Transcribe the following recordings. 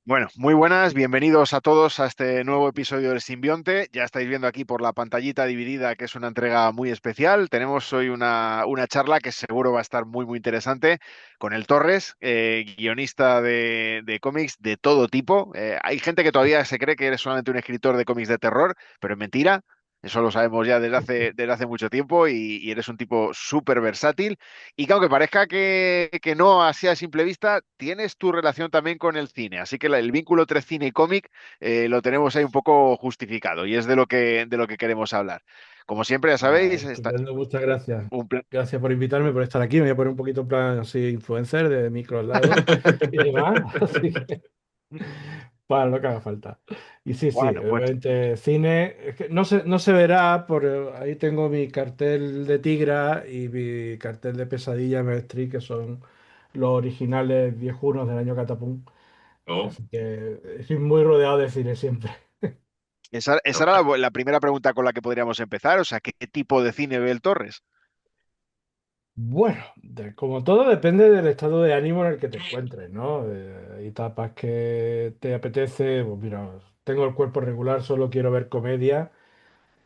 Bueno, muy buenas, bienvenidos a todos a este nuevo episodio del Simbionte. Ya estáis viendo aquí por la pantallita dividida que es una entrega muy especial. Tenemos hoy una charla que seguro va a estar muy interesante con el Torres, guionista de cómics de todo tipo. Hay gente que todavía se cree que eres solamente un escritor de cómics de terror, pero es mentira. Eso lo sabemos ya desde hace mucho tiempo y eres un tipo súper versátil. Y que aunque parezca que no así a simple vista, tienes tu relación también con el cine. Así que el vínculo entre cine y cómic lo tenemos ahí un poco justificado y es de lo que queremos habbar. Como siempre, ya Ah, sabéis, estupendo, muchas gracias. un plan. Gracias por invitarme, por estar aquí. Me voy a poner un poquito en plan así influencer de micro al lado y demás. Así que para lo que haga falta. Y sí, sí, Bueno, pues obviamente cine. Es que no se verá, por ahí tengo mi cartel de Tigra y mi cartel de Pesadilla Street, que son los originales viejunos del año Catapum. Oh. Así que estoy muy rodeado de cine siempre. esa era la primera pregunta con la que podríamos empezar. O sea, ¿qué tipo de cine ve el Torres? Bueno, como todo depende del estado de ánimo en el que te encuentres, ¿no? Hay etapas que te apetece, pues mira, tengo el cuerpo regular, solo quiero ver comedia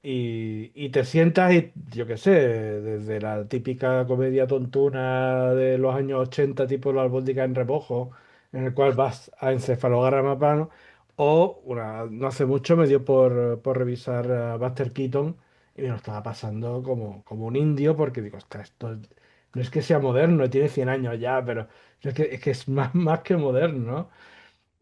y te sientas y yo qué sé, desde la típica comedia tontuna de los años 80, tipo La albóndiga en remojo, en el cual vas a encefalograma plano, o no hace mucho me dio por revisar a Buster Keaton y me lo estaba pasando como un indio porque digo, ostras, esto no es que sea moderno, tiene 100 años ya, pero es que es más que moderno, ¿no?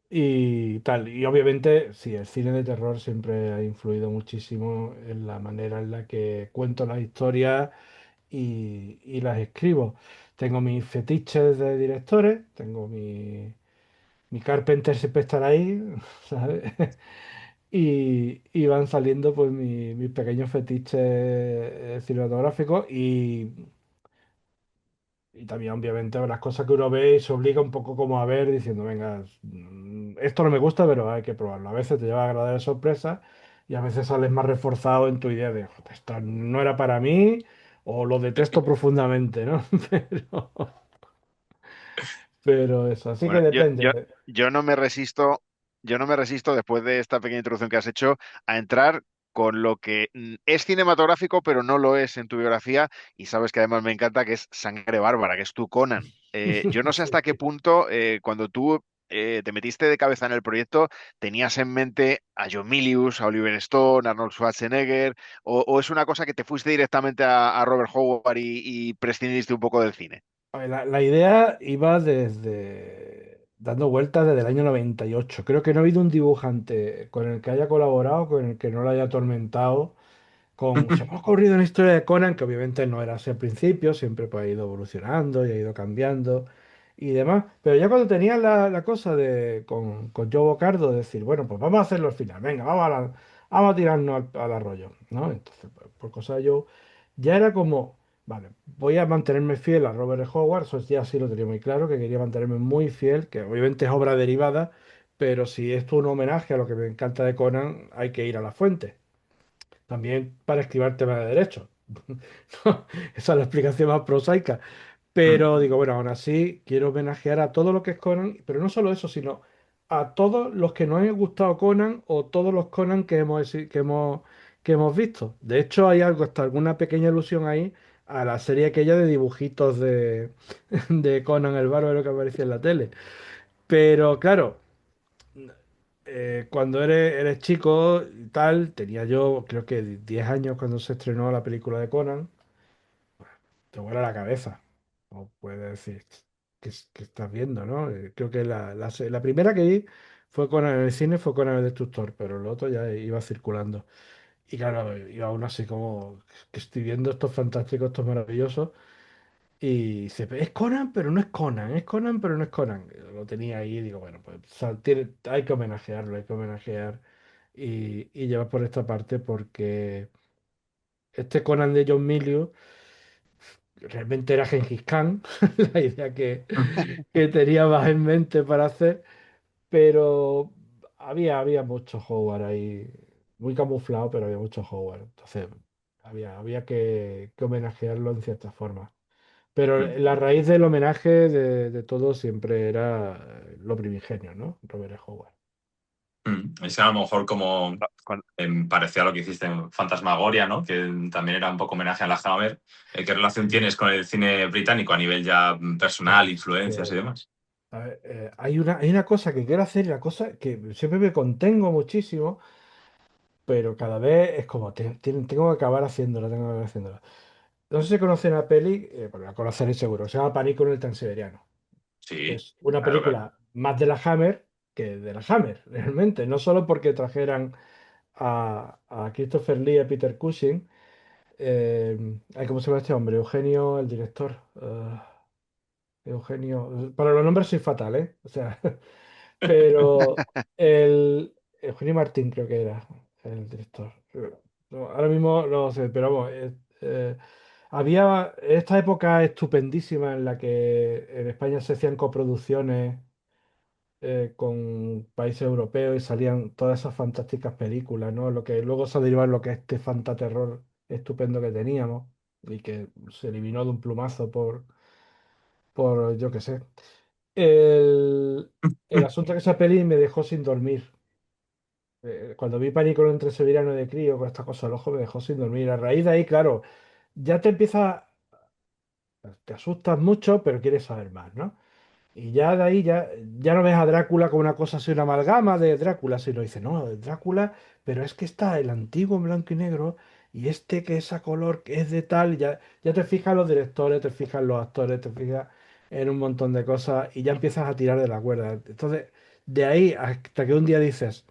Y tal, y obviamente, sí, el cine de terror siempre ha influido muchísimo en la manera en la que cuento las historias y las escribo. Tengo mis fetiches de directores, tengo mi Carpenter siempre estará ahí, ¿sabes? Y van saliendo pues mis pequeños fetiches cinematográficos y también, obviamente, las cosas que uno ve y se obliga un poco como a ver, diciendo, venga, esto no me gusta, pero hay que probarlo. A veces te lleva a agradables sorpresas y a veces sales más reforzado en tu idea de, "Joder, esto no era para mí o lo detesto profundamente, ¿no?" Pero, pero eso, así que Bueno, depende. yo no me resisto, yo no me resisto después de esta pequeña introducción que has hecho a entrar con lo que es cinematográfico, pero no lo es en tu biografía, y sabes que además me encanta, que es Sangre Bárbara, que es tu Conan. Yo no sé hasta qué Sí. punto, cuando tú te metiste de cabeza en el proyecto, tenías en mente a John Milius, a Oliver Stone, a Arnold Schwarzenegger, o es una cosa que te fuiste directamente a Robert Howard y prescindiste un poco del cine. A ver, la idea iba dando vueltas desde el año 98. Creo que no ha habido un dibujante con el que haya colaborado, con el que no lo haya atormentado se me ha ocurrido una historia de Conan que obviamente no era así al principio, siempre pues, ha ido evolucionando y ha ido cambiando y demás. Pero ya cuando tenía la cosa con Joe Bocardo, de decir, bueno, pues vamos a hacerlo al final, venga, vamos a tirarnos al arroyo, ¿no? Entonces, pues, por cosa de Joe, ya era como, vale, voy a mantenerme fiel a Robert Howard, eso ya sí lo tenía muy claro, que quería mantenerme muy fiel, que obviamente es obra derivada, pero si esto es un homenaje a lo que me encanta de Conan, hay que ir a la fuente. También para esquivar temas de derecho. Esa es la explicación más prosaica. Pero digo, bueno, aún así quiero homenajear a todo lo que es Conan, pero no solo eso, sino a todos los que nos haya gustado Conan o todos los Conan que hemos visto. De hecho, hay algo, hasta alguna pequeña alusión ahí a la serie aquella de dibujitos de Conan el Bárbaro que aparecía en la tele. Pero claro, cuando eres chico y tal, tenía yo creo que 10 años cuando se estrenó la película de Conan, te vuela la cabeza. O puedes decir, ¿qué estás viendo, no? Creo que la primera que vi fue Conan en el cine, fue Conan el Destructor, pero el otro ya iba circulando. Y claro, iba aún así como que estoy viendo estos fantásticos, estos maravillosos. Y dice, es Conan, pero no es Conan, es Conan, pero no es Conan. Lo tenía ahí y digo, bueno, pues hay que homenajearlo, hay que homenajear y llevar por esta parte porque este Conan de John Milius realmente era Gengis Khan, la idea que tenía más en mente para hacer, pero había mucho Howard ahí, muy camuflado, pero había mucho Howard. Entonces había que homenajearlo en cierta forma. Pero Mm, la raíz del homenaje de todo siempre era lo primigenio, ¿no? Robert E. Howard. Es a lo mejor como Con- parecía lo que hiciste en Fantasmagoria, ¿no? Que también era un poco homenaje a la Hammer. ¿Qué relación tienes con el cine británico a nivel ya personal, Pues influencias y que demás? a ver, hay una cosa que quiero hacer, y la cosa que siempre me contengo muchísimo, pero cada vez es como, tengo que acabar haciéndola, tengo que acabar haciéndola. No sé si conocen una peli, bueno, la conoceréis seguro, se llama Pánico en el Transiberiano, que Sí, es una claro, claro. película más de la Hammer que de la Hammer, realmente. No solo porque trajeran a Christopher Lee y a Peter Cushing, ay, ¿cómo se llama este hombre? Eugenio, el director. Eugenio, para los nombres soy fatal, ¿eh? O sea, pero Eugenio Martín creo que era el director. No, ahora mismo no sé, pero vamos, había esta época estupendísima en la que en España se hacían coproducciones con países europeos y salían todas esas fantásticas películas, ¿no? Lo que luego se ha derivado en lo que es este fantaterror estupendo que teníamos y que se eliminó de un plumazo por yo qué sé. El, el asunto es que esa peli me dejó sin dormir. Cuando vi Pánico en entre Sevillano de crío con esta cosa al ojo me dejó sin dormir. A raíz de ahí, claro, ya te empieza, te asustas mucho, pero quieres saber más, ¿no? Y ya de ahí ya no ves a Drácula como una cosa así, una amalgama de Drácula, sino dices, no, Drácula, pero es que está el antiguo en blanco y negro y este que es a color, que es de tal, ya te fijas en los directores, te fijas en los actores, te fijas en un montón de cosas y ya empiezas a tirar de la cuerda. Entonces, de ahí hasta que un día dices,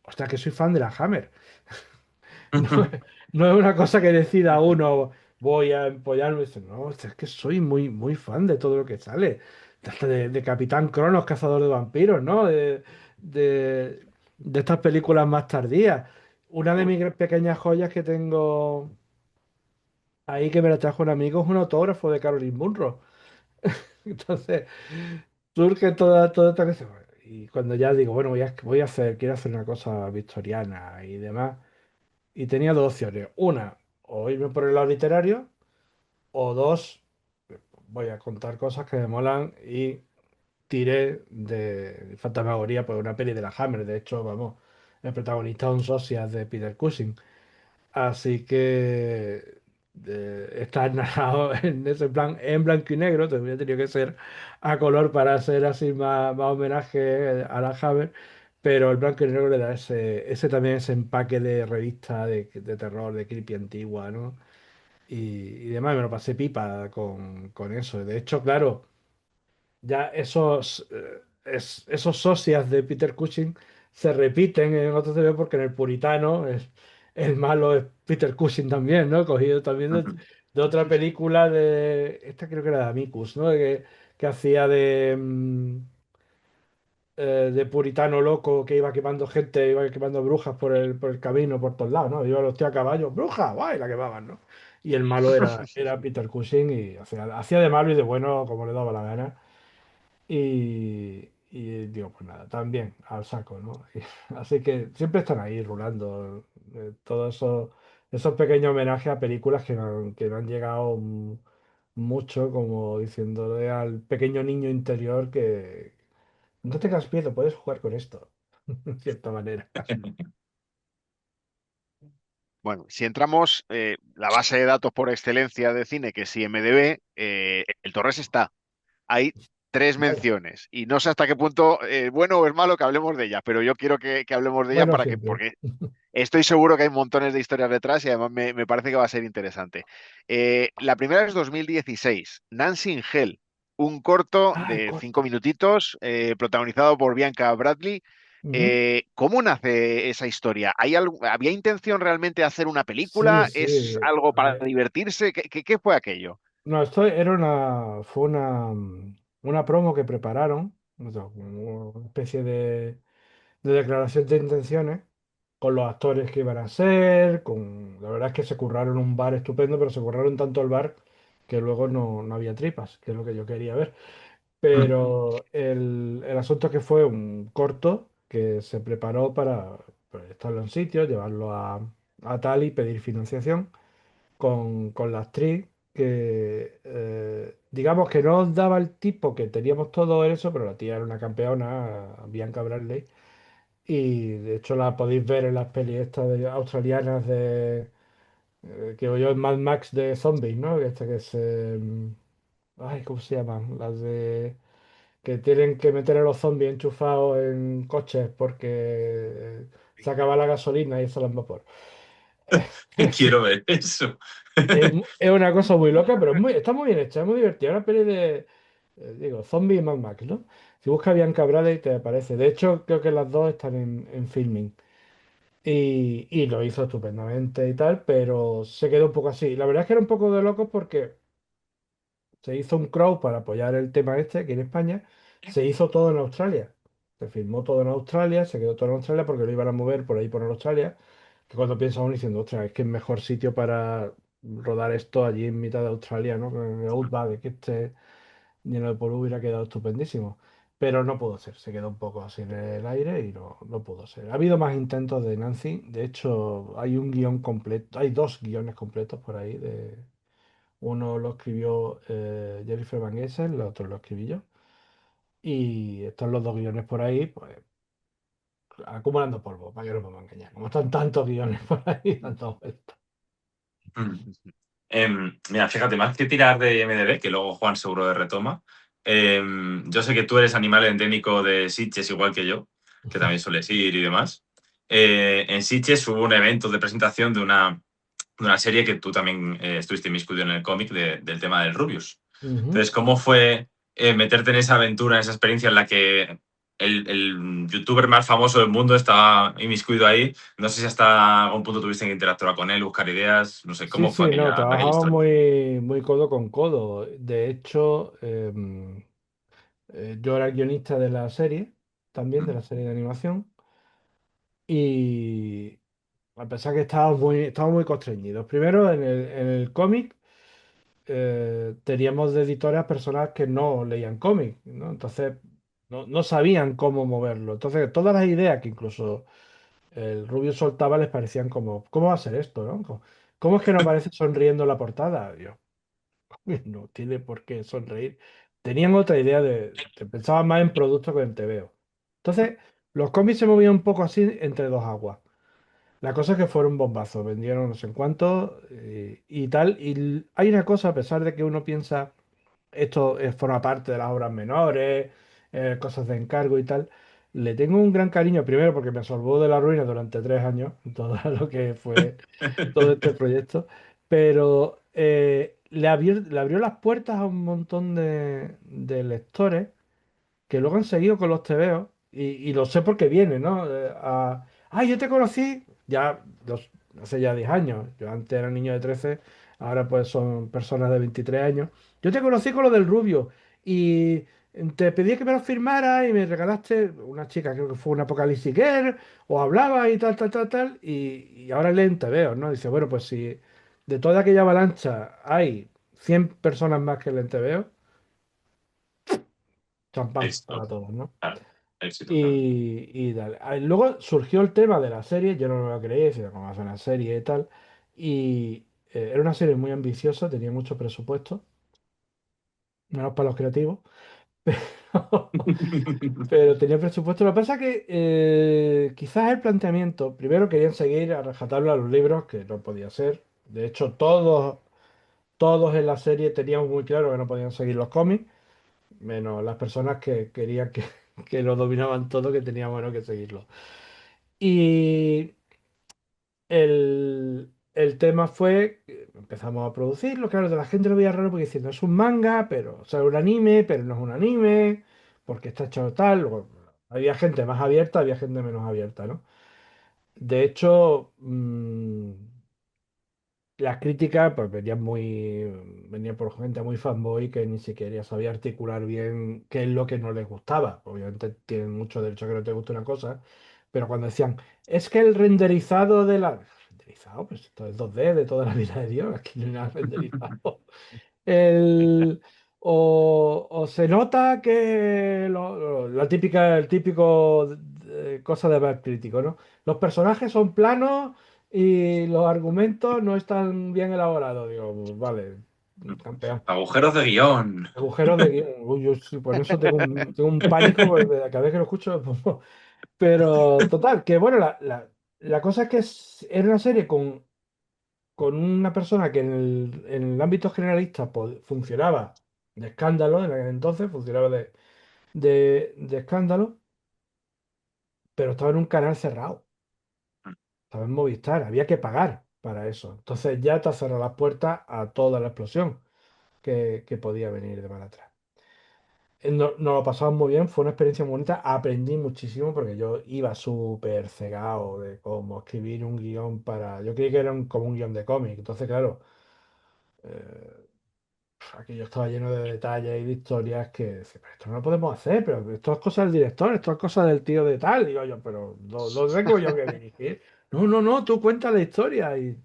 ostras, que soy fan de la Hammer. No, no es una cosa que decida uno, voy a empollarme. Dice, no, es que soy muy, muy fan de todo lo que sale. Hasta de Capitán Cronos, cazador de vampiros, ¿no? De estas películas más tardías. Una de mis pequeñas joyas que tengo ahí que me la trajo un amigo es un autógrafo de Caroline Munro. Entonces, surge toda esta cosa. Y cuando ya digo, bueno, quiero hacer una cosa victoriana y demás. Y tenía dos opciones. Una, o irme por el lado literario, o dos, voy a contar cosas que me molan y tiré de Fantasmagoría por una peli de la Hammer. De hecho, vamos, el protagonista es un socia de Peter Cushing. Así que está narrado en ese plan en blanco y negro. Tendría tenido que ser a color para hacer así más homenaje a la Hammer. Pero el blanco y negro le da ese también ese empaque de revista de terror, de creepy antigua, ¿no? Y demás, me lo pasé pipa con eso. De hecho, claro, ya esos socias de Peter Cushing se repiten en otros TV porque en el Puritano el malo es Peter Cushing también, ¿no? Cogido también de otra película esta creo que era de Amicus, ¿no? Que hacía de puritano loco que iba quemando gente, iba quemando brujas por el camino, por todos lados, ¿no? Iba los tíos a caballo, bruja, guay, la quemaban, ¿no? Y el malo era Peter Cushing y hacía de malo y de bueno como le daba la gana. Y digo, pues nada, también al saco, ¿no? Así que siempre están ahí rulando todos esos pequeños homenajes a películas que me han llegado mucho, como diciéndole al pequeño niño interior que no tengas miedo, puedes jugar con esto, de cierta manera. Bueno, si entramos, la base de datos por excelencia de cine, que es IMDb, el Torres está. Hay tres Vaya, menciones y no sé hasta qué punto, bueno o es malo que hablemos de ellas, pero yo quiero que hablemos de ellas bueno para que, siempre. porque estoy seguro que hay montones de historias detrás y además me parece que va a ser interesante. La primera es 2016, Nancy in Hell, un corto Ah, el de cinco corto. minutitos protagonizado por Bianca Bradley. Ujú. ¿Cómo nace esa historia? ¿Había intención realmente de hacer una Sí, película? sí. ¿Es algo A para ver, divertirse? ¿Qué fue aquello? no, esto fue una promo que prepararon, o sea, como una especie de declaración de intenciones con los actores que iban a ser, la verdad es que se curraron un bar estupendo, pero se curraron tanto el bar que luego no había tripas, que es lo que yo quería ver. Pero el asunto es que fue un corto que se preparó para estarlo en sitio, llevarlo a tal y pedir financiación con la actriz que digamos que no os daba el tipo que teníamos todo eso, pero la tía era una campeona, Bianca Bradley. Y de hecho la podéis ver en las pelis estas australianas de que yo en Mad Max de zombies, ¿no? Esta que es ay, ¿cómo se llaman? Las de que tienen que meter a los zombies enchufados en coches porque se acaba la gasolina y eso las vapor. Quiero ver eso. Es una cosa muy loca, pero está muy bien hecha, es muy divertida. Una peli de, digo, zombie y Mad Max, ¿no? Si buscas Bianca Bradley te aparece. De hecho, creo que las dos están en filming. Y lo hizo estupendamente y tal, pero se quedó un poco así. La verdad es que era un poco de locos porque se hizo un crowd para apoyar el tema este aquí en España. Se hizo todo en Australia. Se filmó todo en Australia, se quedó todo en Australia porque lo iban a mover por ahí por Australia. Que cuando piensa uno diciendo, ostras, es que es mejor sitio para rodar esto allí en mitad de Australia, ¿no? Con el Outback, que este lleno de polvo hubiera quedado estupendísimo. Pero no pudo ser, se quedó un poco así en el aire y no pudo ser. Ha habido más intentos de Nancy, de hecho hay un guión completo, hay dos guiones completos por ahí. Uno lo escribió Jennifer Van Essen, el otro lo escribí yo. Y están los dos guiones por ahí, pues acumulando polvo, para que no me vamos a engañar. Como están tantos guiones por ahí dando vueltas. Mm. Mira, fíjate, más que tirar de IMDb, que luego Juan seguro de retoma, yo sé que tú eres animal endémico de Sitges igual que yo, que también sueles ir y demás. En Sitges hubo un evento de presentación de una serie que tú también estuviste inmiscuido en el cómic del tema del Rubius. Ujú. Entonces, ¿cómo fue meterte en esa aventura, en esa experiencia en la que el youtuber más famoso del mundo estaba inmiscuido ahí? No sé si hasta algún punto tuviste que interactuar con él, buscar ideas, no sé, Sí, ¿cómo fue sí, no, aquella trabajamos historia? muy codo con codo. De hecho, yo era el guionista de la serie, también de Mm. la serie de animación, y a pesar que estábamos muy constreñidos. Primero, en el cómic teníamos de editoras personas que no leían cómic, ¿no? Entonces no sabían cómo moverlo. Entonces, todas las ideas que incluso el Rubio soltaba les parecían como, ¿cómo va a ser esto, no? ¿Cómo es que no aparece sonriendo en la portada? Yo, no tiene por qué sonreír. Tenían otra idea pensaban más en producto que en TVO. Entonces, los cómics se movían un poco así entre dos aguas. La cosa es que fueron bombazos, vendieron no sé en cuánto y tal. Y hay una cosa, a pesar de que uno piensa esto forma parte de las obras menores, cosas de encargo y tal, le tengo un gran cariño, primero porque me salvó de la ruina durante 3 años, todo lo que fue todo este proyecto, pero le abrió las puertas a un montón de lectores que luego han seguido con los tebeos, y lo sé porque viene, ¿no? Yo te conocí hace ya 10 años, yo antes era niño de 13, ahora pues son personas de 23 años. Yo te conocí con lo del Rubio y te pedí que me lo firmara y me regalaste una chica, creo que fue una Apocalipsis Girl, o hablaba y tal, tal, tal, tal, y ahora leen tebeos, ¿no? Dice, bueno, pues si de toda aquella avalancha hay 100 personas más que leen tebeos, champán Éxito, para todos, ¿no? claro, éxito, claro. Y dale. Luego surgió el tema de la serie, yo no me lo creía, decía, cómo hacer una serie y tal. Y era una serie muy ambiciosa, tenía mucho presupuesto, menos para los creativos, pero tenía presupuesto. Lo que pasa es que quizás el planteamiento, primero querían seguir a rajatabla los libros, que no podía ser. De hecho, todos en la serie teníamos muy claro que no podían seguir los cómics, menos las personas que querían que lo dominaban todo, que teníamos bueno, que seguirlo. Y el tema fue, que empezamos a producirlo, claro, de la gente lo veía raro porque diciendo, es un manga, pero, o sea, un anime, pero no es un anime, porque está hecho tal. Luego, había gente más abierta, había gente menos abierta, ¿no? De hecho, las críticas pues venían por gente muy fanboy que ni siquiera sabía articular bien qué es lo que no les gustaba. Obviamente tienen mucho derecho a que no te guste una cosa, pero cuando decían, es que el renderizado de la... Renderizado, pues esto es 2D de toda la vida de Dios, aquí no hay nada renderizado. El, o se nota que la típica, el típico cosa de ver crítico, ¿no? Los personajes son planos y los argumentos no están bien elaborados. Digo, pues vale. campeón. Agujeros de guión. Agujeros de guión. Uy, yo sí, por eso tengo un pánico porque cada vez que lo escucho. Pero total, que bueno, la cosa es que era una serie con una persona que en el ámbito generalista funcionaba de escándalo, en aquel entonces funcionaba de escándalo, pero estaba en un canal cerrado, estaba en Movistar, había que pagar para eso. Entonces ya te cerrado las puertas a toda la explosión que podía venir de mal atrás. Nos lo pasamos muy bien, fue una experiencia muy bonita, aprendí muchísimo porque yo iba súper cegado de cómo escribir un guión para... Yo creí que era como un guión de cómic, entonces claro, eh, aquello estaba lleno de detalles y de historias que decía, pero esto no lo podemos hacer, pero esto es cosa del director, esto es cosa del tío de tal, digo yo, pero lo tengo yo que dirigir. No, no, no, tú cuenta la historia y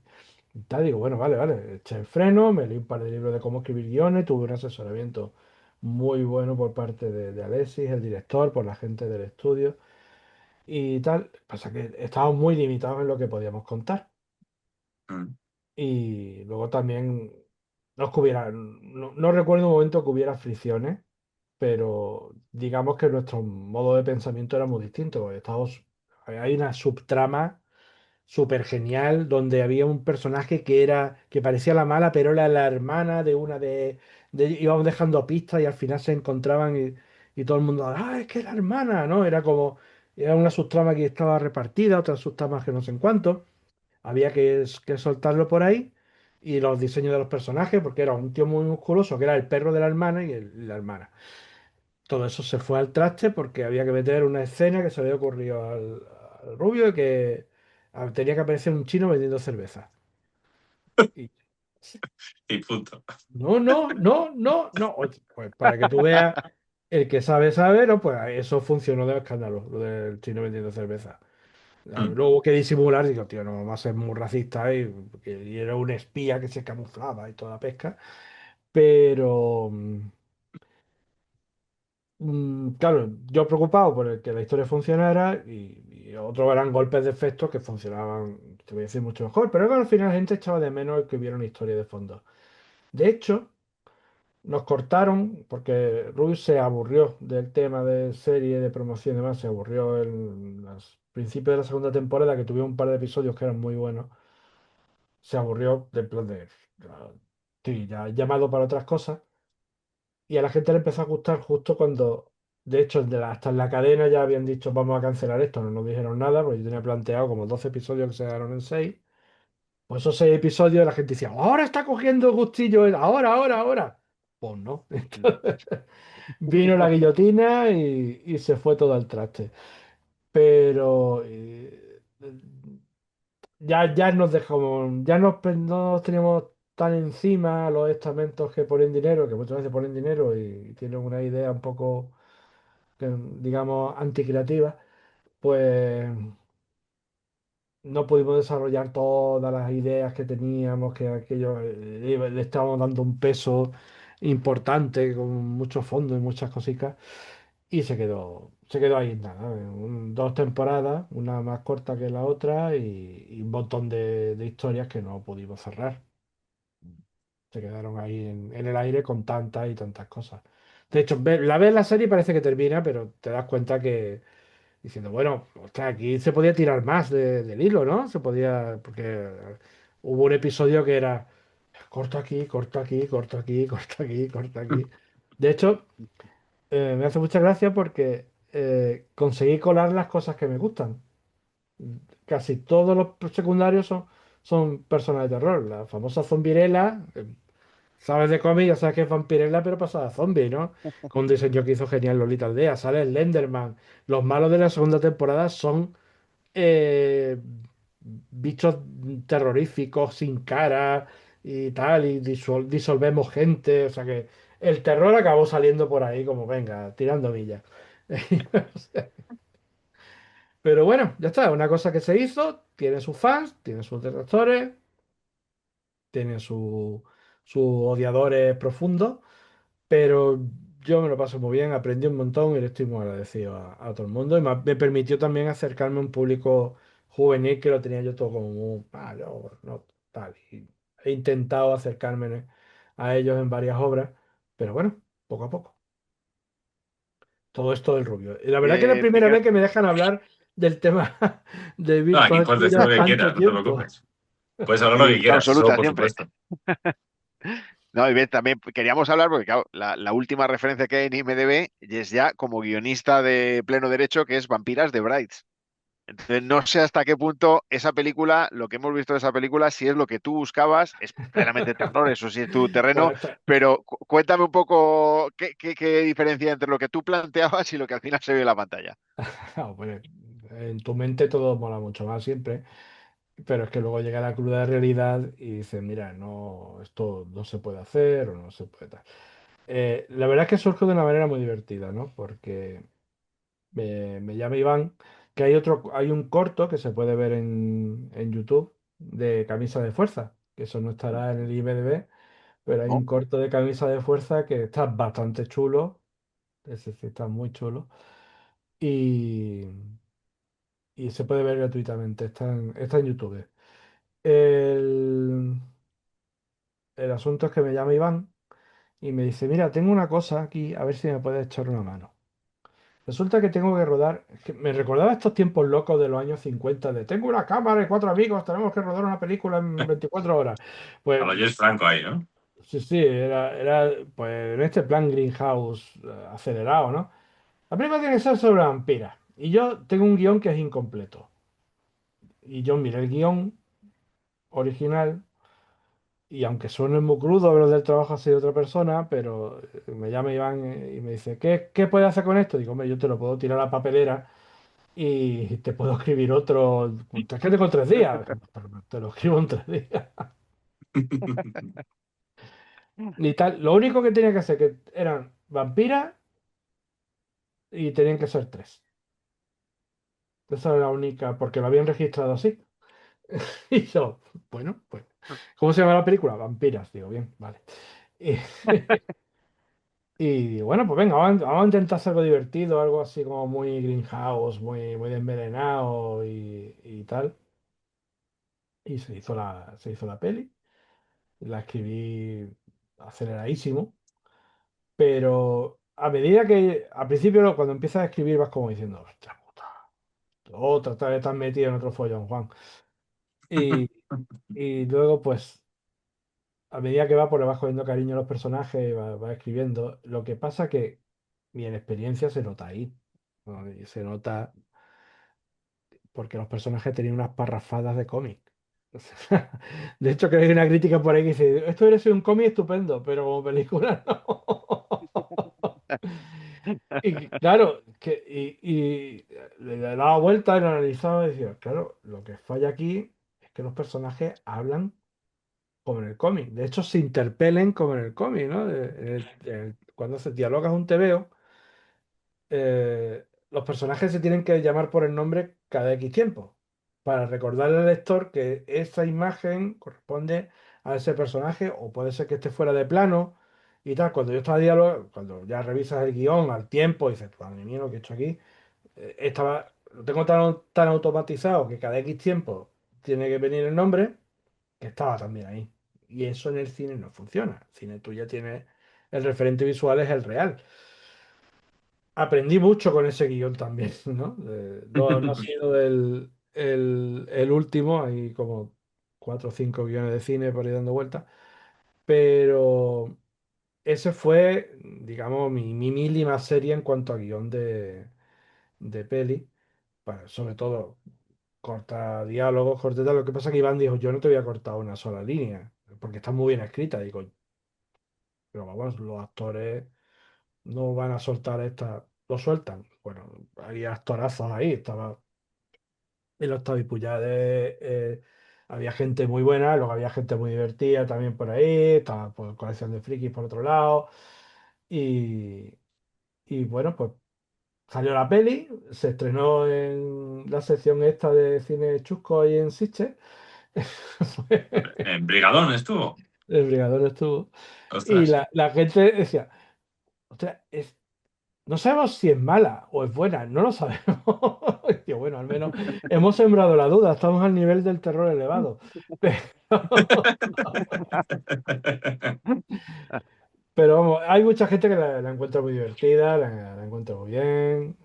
tal, digo, bueno, vale, vale, eché el freno, me leí un par de libros de cómo escribir guiones, tuve un asesoramiento muy bueno por parte de Alexis, el director, por la gente del estudio y tal. Pasa que estábamos muy limitados en lo que podíamos contar. Mm, Y luego también no es que hubiera, no recuerdo un momento que hubiera fricciones, pero digamos que nuestro modo de pensamiento era muy distinto. Porque hay una subtrama súper genial donde había un personaje que parecía la mala, pero era la hermana de una íbamos dejando pistas y al final se encontraban y todo el mundo, ah, es que es la hermana, ¿no? Era una subtrama que estaba repartida, otra subtrama que no sé en cuánto. Había que soltarlo por ahí. Y los diseños de los personajes, porque era un tío muy musculoso, que era el perro de la hermana y la hermana. Todo eso se fue al traste porque había que meter una escena que se le había ocurrido al rubio que tenía que aparecer un chino vendiendo cerveza. Y, y punto. no, no, no, no, no. Oye, pues para que tú veas, el que sabe, sabe, ¿no? Pues eso funcionó de escándalo, lo del chino vendiendo cerveza. Mm, Luego que disimular, digo, tío, no vamos a ser muy racista y era un espía que se camuflaba y toda pesca. Pero, claro, yo preocupado por el que la historia funcionara y otros eran golpes de efecto que funcionaban, te voy a decir, mucho mejor. Pero que al final la gente echaba de menos el que hubiera una historia de fondo. De hecho, nos cortaron porque Ruiz se aburrió del tema de serie, de promoción y demás, se aburrió en los principios de la segunda temporada, que tuvieron un par de episodios que eran muy buenos. Se aburrió del plan de, "Ah, sí, ya he llamado para otras cosas". Y a la gente le empezó a gustar justo cuando, de hecho, hasta en la cadena ya habían dicho vamos a cancelar esto, no nos dijeron nada, porque yo tenía planteado como 12 episodios que se quedaron en 6. Pues esos 6 episodios la gente decía, ahora está cogiendo gustillo, ahora, ahora, ahora. Pues no. Entonces, vino la guillotina y se fue todo al traste. Pero ya nos dejamos, no nos teníamos tan encima los estamentos que ponen dinero, que muchas veces ponen dinero y tienen una idea un poco, digamos, anticreativa, pues no pudimos desarrollar todas las ideas que teníamos, que aquello le estábamos dando un peso importante con muchos fondos y muchas cositas, y se quedó ahí en nada, 2 temporadas, una más corta que la otra y un montón de historias que no pudimos cerrar. Se quedaron ahí en el aire con tantas y tantas cosas. De hecho, ves la serie y parece que termina, pero te das cuenta que diciendo, bueno, ostras, aquí se podía tirar más del hilo, ¿no? Se podía, porque hubo un episodio que era corto aquí, corto aquí, corto aquí, corto aquí, corto aquí. De hecho, me hace mucha gracia porque conseguí colar las cosas que me gustan. Casi todos los secundarios son personas de terror. La famosa zombirela, sabes de cómic, ya sabes que es vampirella, pero pasada a zombie, ¿no? Con un diseño que hizo genial Lolita Aldea. Sale el Lenderman. Los malos de la segunda temporada son eh, bichos terroríficos sin cara y tal, y disolvemos gente. O sea que el terror acabó saliendo por ahí como, venga, tirando millas. Pero bueno, ya está, una cosa que se hizo, tiene sus fans, tiene sus detractores, tiene sus odiadores profundos, pero yo me lo paso muy bien, aprendí un montón y le estoy muy agradecido a todo el mundo y me permitió también acercarme a un público juvenil que lo tenía yo todo como, yo no, tal, y he intentado acercarme a ellos en varias obras, pero bueno, poco a poco. Todo esto del rubio. Y la verdad que es la primera Miguel, vez que me dejan hablar del tema de No, aquí Virtual puedes decir lo Tira que tanto quieras, no te tiempo. preocupes. Puedes hablar lo que libertad quieras, eso absoluta por siempre. supuesto. No, y bien, también queríamos hablar, porque claro, la última referencia que hay en IMDb es ya como guionista de pleno derecho, que es Vampiras de Brides. Entonces, no sé hasta qué punto esa película, lo que hemos visto de esa película, si es lo que tú buscabas, es plenamente terror, eso sí es tu terreno, Pues pero cuéntame un poco qué diferencia entre lo que tú planteabas y lo que al final se ve en la pantalla. pues, en tu mente todo mola mucho más siempre, pero es que luego llega la cruda realidad y dices, mira, no, esto no se puede hacer o no se puede tal. La verdad es que surge de una manera muy divertida, ¿no? Porque me llama Iván, que hay un corto que se puede ver en YouTube de Camisa de Fuerza, que eso no estará en el IMDb, pero hay un ¿No? corto de Camisa de Fuerza que está bastante chulo, ese sí está muy chulo, y, y se puede ver gratuitamente, está en YouTube. El, el asunto es que me llama Iván y me dice, mira, tengo una cosa aquí, a ver si me puedes echar una mano. Resulta que tengo que rodar, es que me recordaba estos tiempos locos de los años 50 de tengo una cámara y cuatro amigos, tenemos que rodar una película en 24 horas. A Pues lo James Franco ahí, ¿no? sí, sí, era pues en este plan Greenhouse acelerado, ¿no? La película tiene que ser sobre vampiras. Y yo tengo un guión que es incompleto. Y yo miré el guión original y aunque suene muy crudo, pero del trabajo así de otra persona, pero me llama Iván y me dice, ¿qué puedes hacer con esto? Digo, hombre, yo te lo puedo tirar a la papelera y te puedo escribir otro. Es que tengo 3 días. Pero te lo escribo en 3 días. Ni tal. Lo único que tenía que hacer que eran vampiras y tenían que ser tres. Esa era la única, porque lo habían registrado así. Y yo, bueno, pues, ¿cómo se llama la película? Vampiras, digo, bien, vale. Y, y digo, bueno, pues venga, vamos a intentar hacer algo divertido, algo así como muy Greenhouse, muy envenenado y tal. Y se hizo la peli. La escribí aceleradísimo, pero a medida que, al principio cuando empiezas a escribir vas como diciendo, ostras puta, otra vez estás metido en otro follón, Juan. Y, y luego pues a medida que va, pues le vas cogiendo cariño a los personajes, vas escribiendo. Lo que pasa que mi inexperiencia se nota ahí, ¿no? Y se nota porque los personajes tenían unas parrafadas de cómic. De hecho, creo que hay una crítica por ahí que dice, esto hubiera sido un cómic estupendo, pero como película no. Y claro, y le daba vuelta y lo analizaba y decía, claro, lo que falla aquí es que los personajes hablan como en el cómic. De hecho, se interpelen como en el cómic, ¿no? Cuando se dialogas un tebeo, los personajes se tienen que llamar por el nombre cada X tiempo, para recordarle al lector que esa imagen corresponde a ese personaje, o puede ser que esté fuera de plano y tal. Cuando yo estaba diálogo, cuando ya revisas el guión al tiempo, dices, madre mía, lo que he hecho aquí, lo tengo tan automatizado que cada X tiempo tiene que venir el nombre, que estaba también ahí. Y eso en el cine no funciona. El cine tú ya tienes, el referente visual es el real. Aprendí mucho con ese guión también, ¿no? No ha sido el último, hay como 4 o 5 guiones de cine por ahí dando vueltas, pero ese fue, digamos, mi mínima serie en cuanto a guión de peli, sobre todo corta diálogos, corta tal. Lo que pasa es que Iván dijo, yo no te voy a cortar una sola línea, porque está muy bien escrita. Digo, pero vamos, los actores no van a soltar esta, lo sueltan. Bueno, había actorazos ahí, estaba el Octavio Puyades, había gente muy buena, luego había gente muy divertida también por ahí, estaba por colección de frikis por otro lado, y, y bueno, pues salió la peli, se estrenó en la sección esta de cine chusco ahí en Sitges. En Brigadón estuvo. El Brigador estuvo. Y Ostras. la gente decía, ostras, no sabemos si es mala o es buena, no lo sabemos. Y bueno, al menos hemos sembrado la duda, estamos al nivel del terror elevado. Pero vamos, hay mucha gente que la encuentra muy divertida, la encuentra muy bien.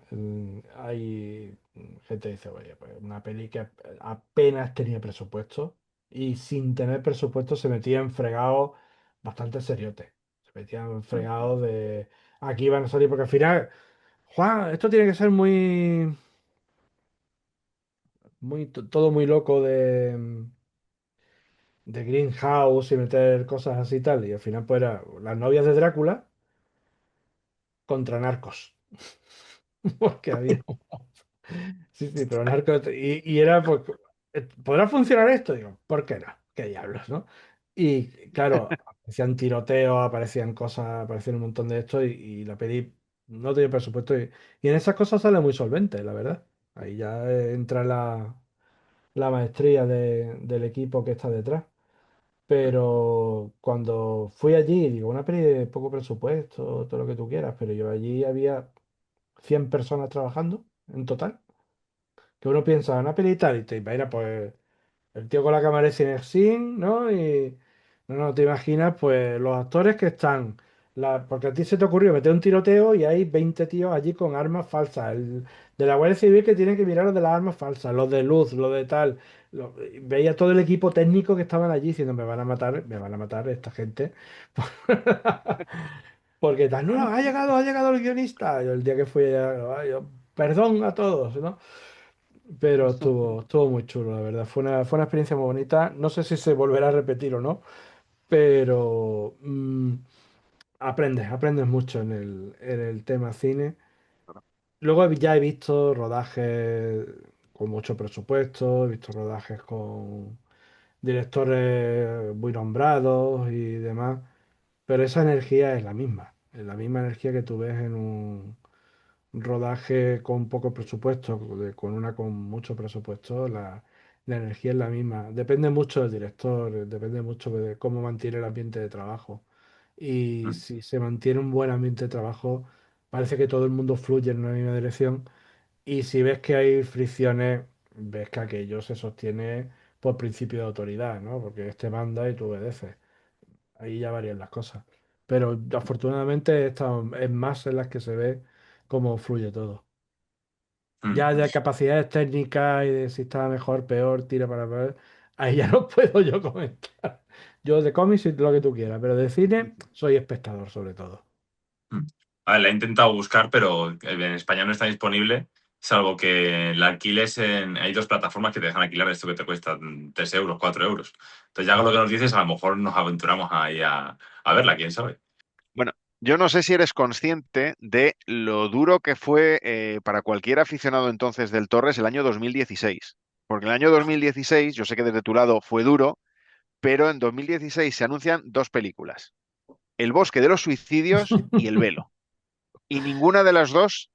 Hay gente que dice, oye, pues una peli que apenas tenía presupuesto y sin tener presupuesto se metía en fregados bastante seriotes. Se metía en fregados de aquí van a salir, porque al final, Juan, esto tiene que ser todo muy loco de Greenhouse y meter cosas así y tal. Y al final, pues era las novias de Drácula contra narcos. Porque había. Sí, sí, pero narcos. Y era, pues, ¿podrá funcionar esto? Digo, ¿por qué no? ¿Qué diablos, no? Y claro, aparecían tiroteos, aparecían cosas, aparecían un montón de esto y la peli no tenía presupuesto. Y en esas cosas sale muy solvente, la verdad. Ahí ya entra la maestría del equipo que está detrás. Pero cuando fui allí, digo, una peli de poco presupuesto, todo lo que tú quieras, pero yo allí había 100 personas trabajando en total. Que uno piensa, una peli y tal, y te imaginas, pues, el tío con la cámara de Cinexin, ¿no? Y no te imaginas, pues, los actores que están. Porque a ti se te ocurrió meter un tiroteo y hay 20 tíos allí con armas falsas. El de la Guardia Civil que tiene que mirar los de las armas falsas, los de luz, los de tal. Veía todo el equipo técnico que estaban allí diciendo, me van a matar esta gente. Porque tal, no, ha llegado el guionista. Yo el día que fui allá, "Ay, perdón a todos, ¿no? Pero estuvo muy chulo, la verdad. Fue una experiencia muy bonita. No sé si se volverá a repetir o no, pero aprendes mucho en el tema cine. Luego ya he visto rodajes con mucho presupuesto, he visto rodajes con directores muy nombrados y demás, pero esa energía es la misma energía que tú ves en un rodaje con poco presupuesto, con mucho presupuesto, la energía es la misma. Depende mucho del director, depende mucho de cómo mantiene el ambiente de trabajo. Y si se mantiene un buen ambiente de trabajo, parece que todo el mundo fluye en una misma dirección. Y si ves que hay fricciones, ves que aquello se sostiene por principio de autoridad, ¿no? Porque este manda y tú obedeces. Ahí ya varían las cosas. Pero afortunadamente es más en las que se ve cómo fluye todo. Ya de capacidades técnicas y de si está mejor, peor, tira para ver, ahí ya no puedo yo comentar. Yo de cómics y lo que tú quieras, pero de cine soy espectador sobre todo. A ver, la he intentado buscar, pero en España no está disponible, salvo que la alquiles en... Hay dos plataformas que te dejan alquilar esto que te cuesta 3 euros, 4 euros. Entonces ya con lo que nos dices, a lo mejor nos aventuramos ahí a verla, quién sabe. Bueno, yo no sé si eres consciente de lo duro que fue para cualquier aficionado entonces del Torres el año 2016. Porque el año 2016, yo sé que desde tu lado fue duro, pero en 2016 se anuncian dos películas, El Bosque de los Suicidios y El Velo. Y ninguna de las dos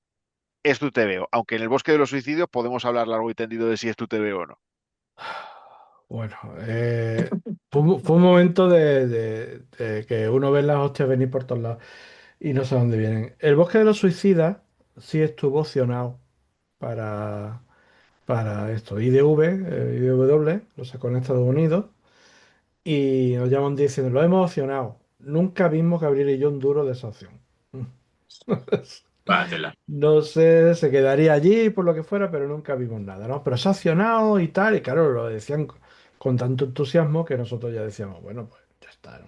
es tu TVO, aunque en El Bosque de los Suicidios podemos hablar largo y tendido de si es tu TVO o no. Bueno, fue un momento de que uno ve las hostias venir por todos lados y no sé dónde vienen. El Bosque de los Suicidas sí estuvo opcionado para, para esto. IDV, IDW, lo sacó en Estados Unidos y nos llaman diciendo, lo hemos opcionado. Nunca vimos que abriera un duro de esa opción. Va, tela. No sé, se quedaría allí por lo que fuera, pero nunca vimos nada, ¿no? Pero se ha accionado y tal, y claro, lo decían con tanto entusiasmo que nosotros ya decíamos, bueno, pues ya está, ¿no?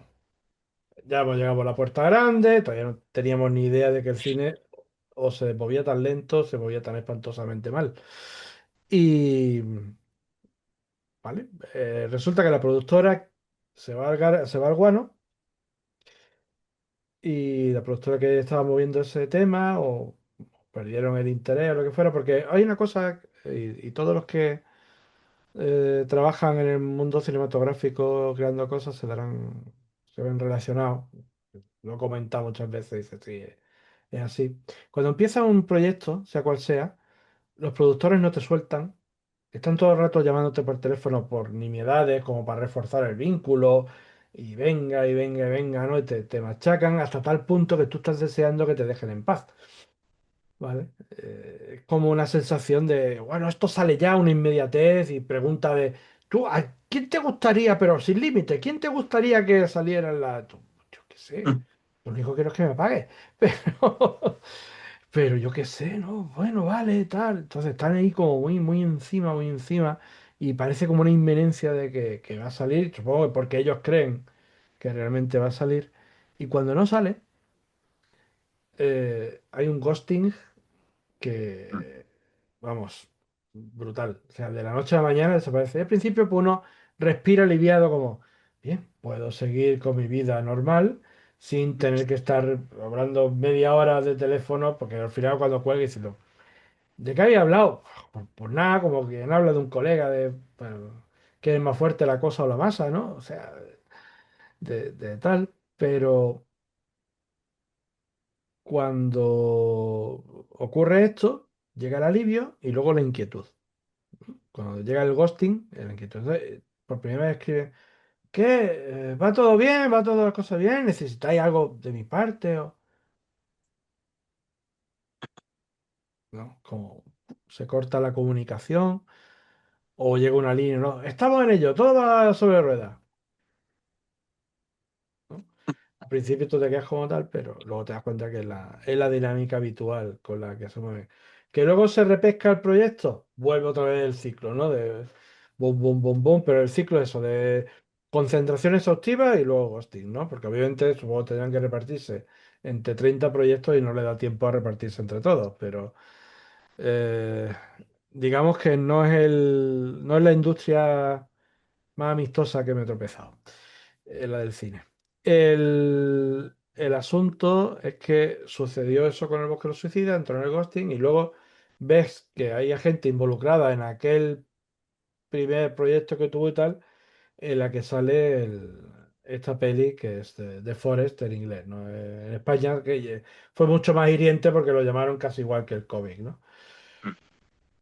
Ya hemos llegado por la puerta grande, todavía no teníamos ni idea de que el cine o se movía tan lento, se movía tan espantosamente mal. Y, ¿vale? Resulta que la productora se va al guano y la productora que estaba moviendo ese tema o perdieron el interés o lo que fuera, porque hay una cosa, y todos los que trabajan en el mundo cinematográfico creando cosas se ven relacionados. Lo he comentado muchas veces, dice, sí, es así. Cuando empieza un proyecto, sea cual sea, los productores no te sueltan, están todo el rato llamándote por teléfono por nimiedades, como para reforzar el vínculo, y venga, y venga, y venga, ¿no? Y te machacan hasta tal punto que tú estás deseando que te dejen en paz. ¿Vale? Como una sensación de, bueno, esto sale ya, una inmediatez y pregunta de ¿Tú, a quién te gustaría, pero sin límite, quién te gustaría que saliera en la... Yo qué sé. Lo único que quiero es que me pague. Pero yo qué sé, ¿no? Bueno, vale, tal. Entonces están ahí como muy, muy encima, muy encima. Y parece como una inminencia de que va a salir. Supongo que porque ellos creen que realmente va a salir. Y cuando no sale, hay un ghosting que, vamos, brutal. O sea, de la noche a la mañana desaparece. Y al principio, pues uno respira aliviado como, bien, puedo seguir con mi vida normal sin tener que estar hablando media hora de teléfono, porque al final cuando cuelgue dice, ¿de qué había hablado? Pues nada, como quien habla de un colega de bueno, que es más fuerte la cosa o la masa, ¿no? O sea, de tal. Pero cuando ocurre esto, llega el alivio y luego la inquietud. Cuando llega el ghosting, la inquietud. Entonces, por primera vez escribe, ¿qué? ¿Va todo bien? ¿Va todas las cosas bien? ¿Necesitáis algo de mi parte? O, ¿no? Como se corta la comunicación o llega una línea, ¿no? Estamos en ello, todo va sobre ruedas. ¿No? Al principio tú te quedas como tal, pero luego te das cuenta que es la dinámica habitual con la que se mueve. Que luego se repesca el proyecto, vuelve otra vez el ciclo, ¿no? De boom, boom, boom, boom, pero el ciclo es eso, de concentración exhaustiva y luego ghosting, ¿no? Porque obviamente supongo que tendrán que repartirse entre 30 proyectos y no le da tiempo a repartirse entre todos, pero eh, digamos que no es la industria más amistosa que me he tropezado, la del cine. El asunto es que sucedió eso con el Bosque de los Suicidas, entró en el ghosting y luego ves que hay gente involucrada en aquel primer proyecto que tuvo y tal, en la que sale esta peli que es de Forest en inglés, ¿no? En España fue mucho más hiriente porque lo llamaron casi igual que el cómic, ¿no?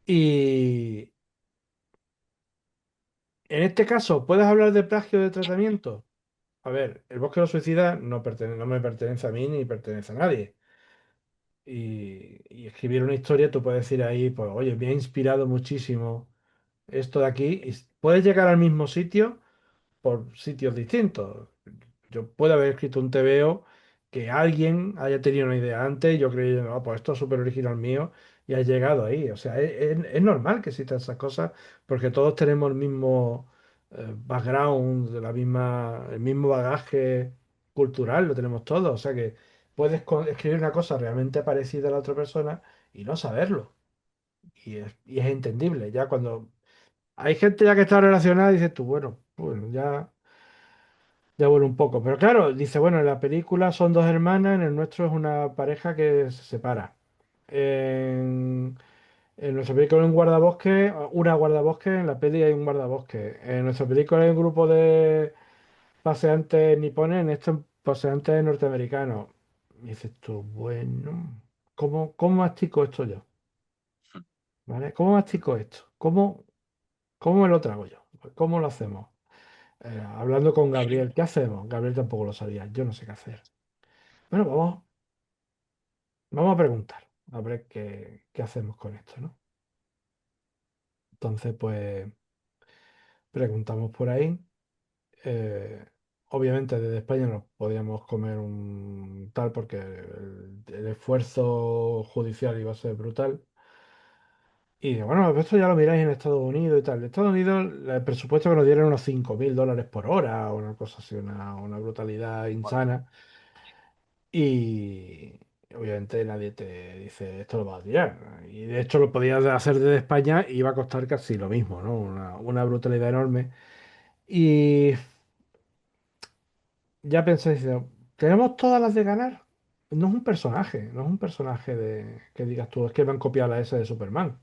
Y en este caso, ¿puedes hablar de plagio de tratamiento? A ver, el bosque de los suicidas no me pertenece a mí ni pertenece a nadie. Y escribir una historia, tú puedes decir ahí, pues, oye, me ha inspirado muchísimo esto de aquí. Y puedes llegar al mismo sitio por sitios distintos. Yo puedo haber escrito un TVO que alguien haya tenido una idea antes, yo creí, no, pues esto es súper original mío, y ha llegado ahí. O sea, es normal que existan esas cosas porque todos tenemos el mismo background, el mismo bagaje cultural, lo tenemos todos. O sea que puedes escribir una cosa realmente parecida a la otra persona y no saberlo. Y es entendible. Ya cuando hay gente ya que está relacionada, dices tú, bueno, ya vuelve un poco. Pero claro, dice, bueno, en la película son dos hermanas, en el nuestro es una pareja que se separa. En, en nuestra película hay un guardabosque, una guardabosque, en la peli hay un guardabosque. En nuestra película hay un grupo de paseantes nipones, en esto paseantes norteamericanos. Y dices tú, bueno, ¿cómo mastico esto yo? ¿Vale? ¿Cómo mastico esto? ¿Cómo me lo trago yo? ¿Cómo lo hacemos? Hablando con Gabriel, ¿qué hacemos? Gabriel tampoco lo sabía, yo no sé qué hacer. Bueno, vamos a preguntar, a ver qué hacemos con esto, ¿no? Entonces, pues preguntamos por ahí. Eh, obviamente desde España no podíamos comer un tal porque el esfuerzo judicial iba a ser brutal. Y bueno, esto ya lo miráis en Estados Unidos y tal. En Estados Unidos el presupuesto que nos dieron unos $5.000 por hora o una cosa así, una brutalidad insana. Y obviamente nadie te dice esto lo vas a tirar. Y de hecho lo podías hacer desde España y iba a costar casi lo mismo, ¿no? Una brutalidad enorme. Y ya pensé, dice, tenemos todas las de ganar. No es un personaje, no es un personaje de que digas tú, es que me han copiado la S de Superman.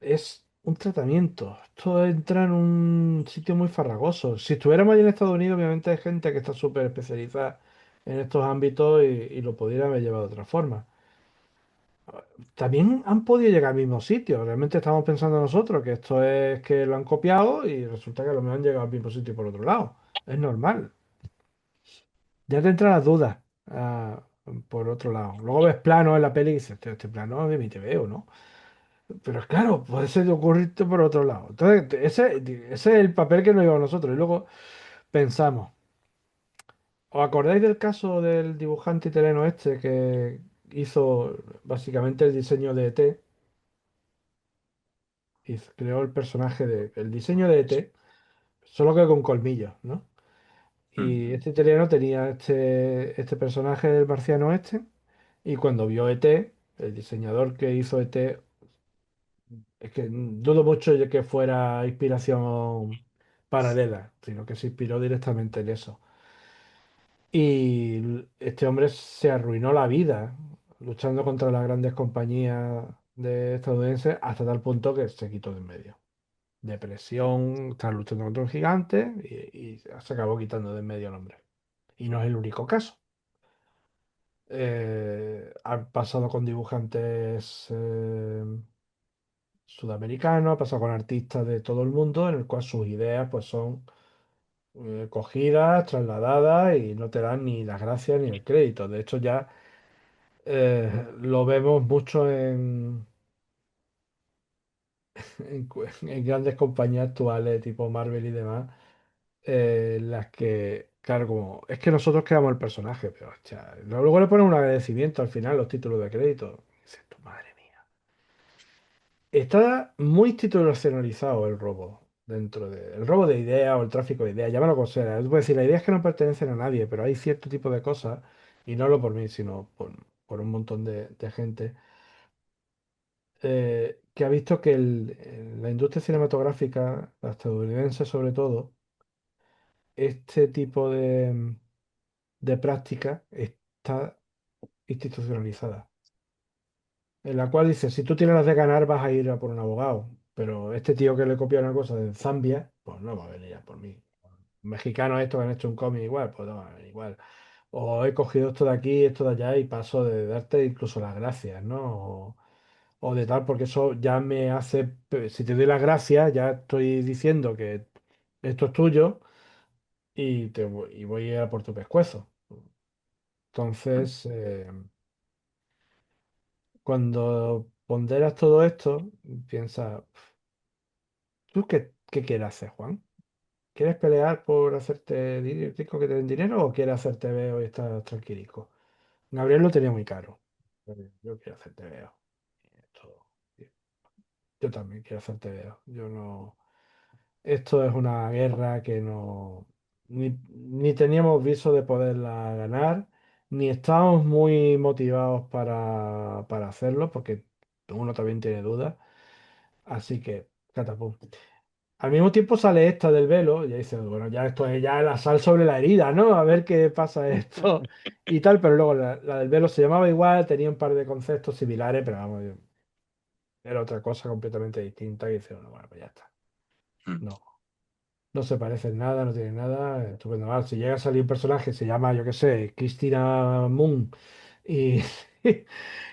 Es un tratamiento. Esto entra en un sitio muy farragoso. Si estuviéramos allí en Estados Unidos, obviamente hay gente que está súper especializada en estos ámbitos y lo pudiera haber llevado de otra forma. También han podido llegar al mismo sitio. Realmente estamos pensando nosotros que esto es que lo han copiado y resulta que a lo mejor han llegado al mismo sitio por otro lado. Es normal. Ya te entran las dudas por otro lado. Luego ves planos en la peli y dices, este plano es de mi TVO, ¿no? Pero claro, puede ser ocurrirte por otro lado. Entonces, ese es el papel que nos llevamos nosotros. Y luego pensamos, ¿os acordáis del caso del dibujante italiano este que hizo básicamente el diseño de ET? Creó el personaje el diseño de ET, solo que con colmillos, ¿no? Mm. Y este italiano tenía este personaje del marciano este, y cuando vio ET, el diseñador que hizo ET, es que dudo mucho de que fuera inspiración paralela, sino que se inspiró directamente en eso. Y este hombre se arruinó la vida luchando contra las grandes compañías de estadounidenses hasta tal punto que se quitó de en medio. Depresión, está luchando contra un gigante y se acabó quitando de en medio el hombre. Y no es el único caso. Ha pasado con dibujantes sudamericanos, ha pasado con artistas de todo el mundo, en el cual sus ideas pues son cogidas, trasladadas y no te dan ni las gracias ni el crédito. De hecho, ya lo vemos mucho en grandes compañías actuales tipo Marvel y demás, las que, claro, como es que nosotros creamos el personaje, pero hostia, luego le ponen un agradecimiento al final, los títulos de crédito. Y dices, tu madre mía. Está muy institucionalizado el robo. El robo de ideas o el tráfico de ideas, llámalo como sea. Tú puedes decir, las ideas que no pertenecen a nadie, pero hay cierto tipo de cosas, y no lo por mí, sino por un montón de gente, que ha visto que la industria cinematográfica, la estadounidense sobre todo, este tipo de práctica está institucionalizada. En la cual dice, si tú tienes las de ganar, vas a ir a por un abogado. Pero este tío que le copia una cosa de Zambia, pues no va a venir a por mí. Mexicanos estos que han hecho un cómic igual, pues no van a venir igual. O he cogido esto de aquí, esto de allá y paso de darte incluso las gracias, ¿no? O de tal, porque eso ya me hace, si te doy las gracias, ya estoy diciendo que esto es tuyo y voy a ir a por tu pescuezo. Entonces, cuando ponderas todo esto, piensas, ¿tú qué quieres hacer, Juan? ¿Quieres pelear por hacerte rico que te den dinero o quieres hacerte veo y estar tranquilico? Gabriel lo tenía muy caro. Yo quiero hacerte veo. Esto- yo también quiero hacerte veo. Yo no. Esto es una guerra que no. Ni teníamos viso de poderla ganar, ni estábamos muy motivados para hacerlo, porque uno también tiene dudas. Así que, catapum. Al mismo tiempo sale esta del velo, y ya dice, bueno, ya esto es ya la sal sobre la herida, ¿no? A ver qué pasa esto y tal, pero luego la del velo se llamaba igual, tenía un par de conceptos similares, pero vamos, era otra cosa completamente distinta y dice, bueno, bueno, pues ya está. Mm. No, no se parecen nada, no tienen nada, estupendo. Ahora, si llega a salir un personaje, se llama, yo qué sé, Christina Moon, y,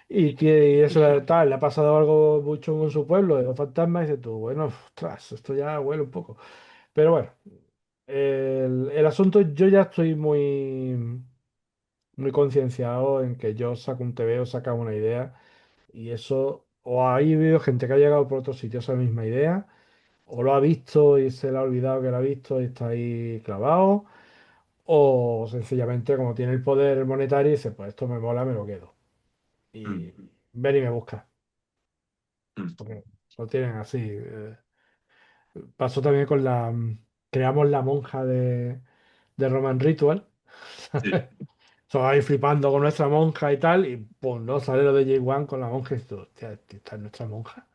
y eso tal, le ha pasado algo mucho en su pueblo, de los fantasmas, y dices tú, bueno, ostras, esto ya huele un poco. Pero bueno. El asunto, yo ya estoy muy concienciado en que yo saco un TV o saco una idea y eso, o ha habido gente que ha llegado por otros sitios a esa misma idea, o lo ha visto y se le ha olvidado que lo ha visto y está ahí clavado, o sencillamente como tiene el poder monetario dice, pues esto me mola, me lo quedo. Mm. Y ven y me busca, Mm. porque lo tienen así. Pasó también con creamos la monja de Roman Ritual. Sí. Estaba ahí flipando con nuestra monja y tal, y pum, ¿no? Sale lo de J1 con la monja y tú, hostia, esta es nuestra monja.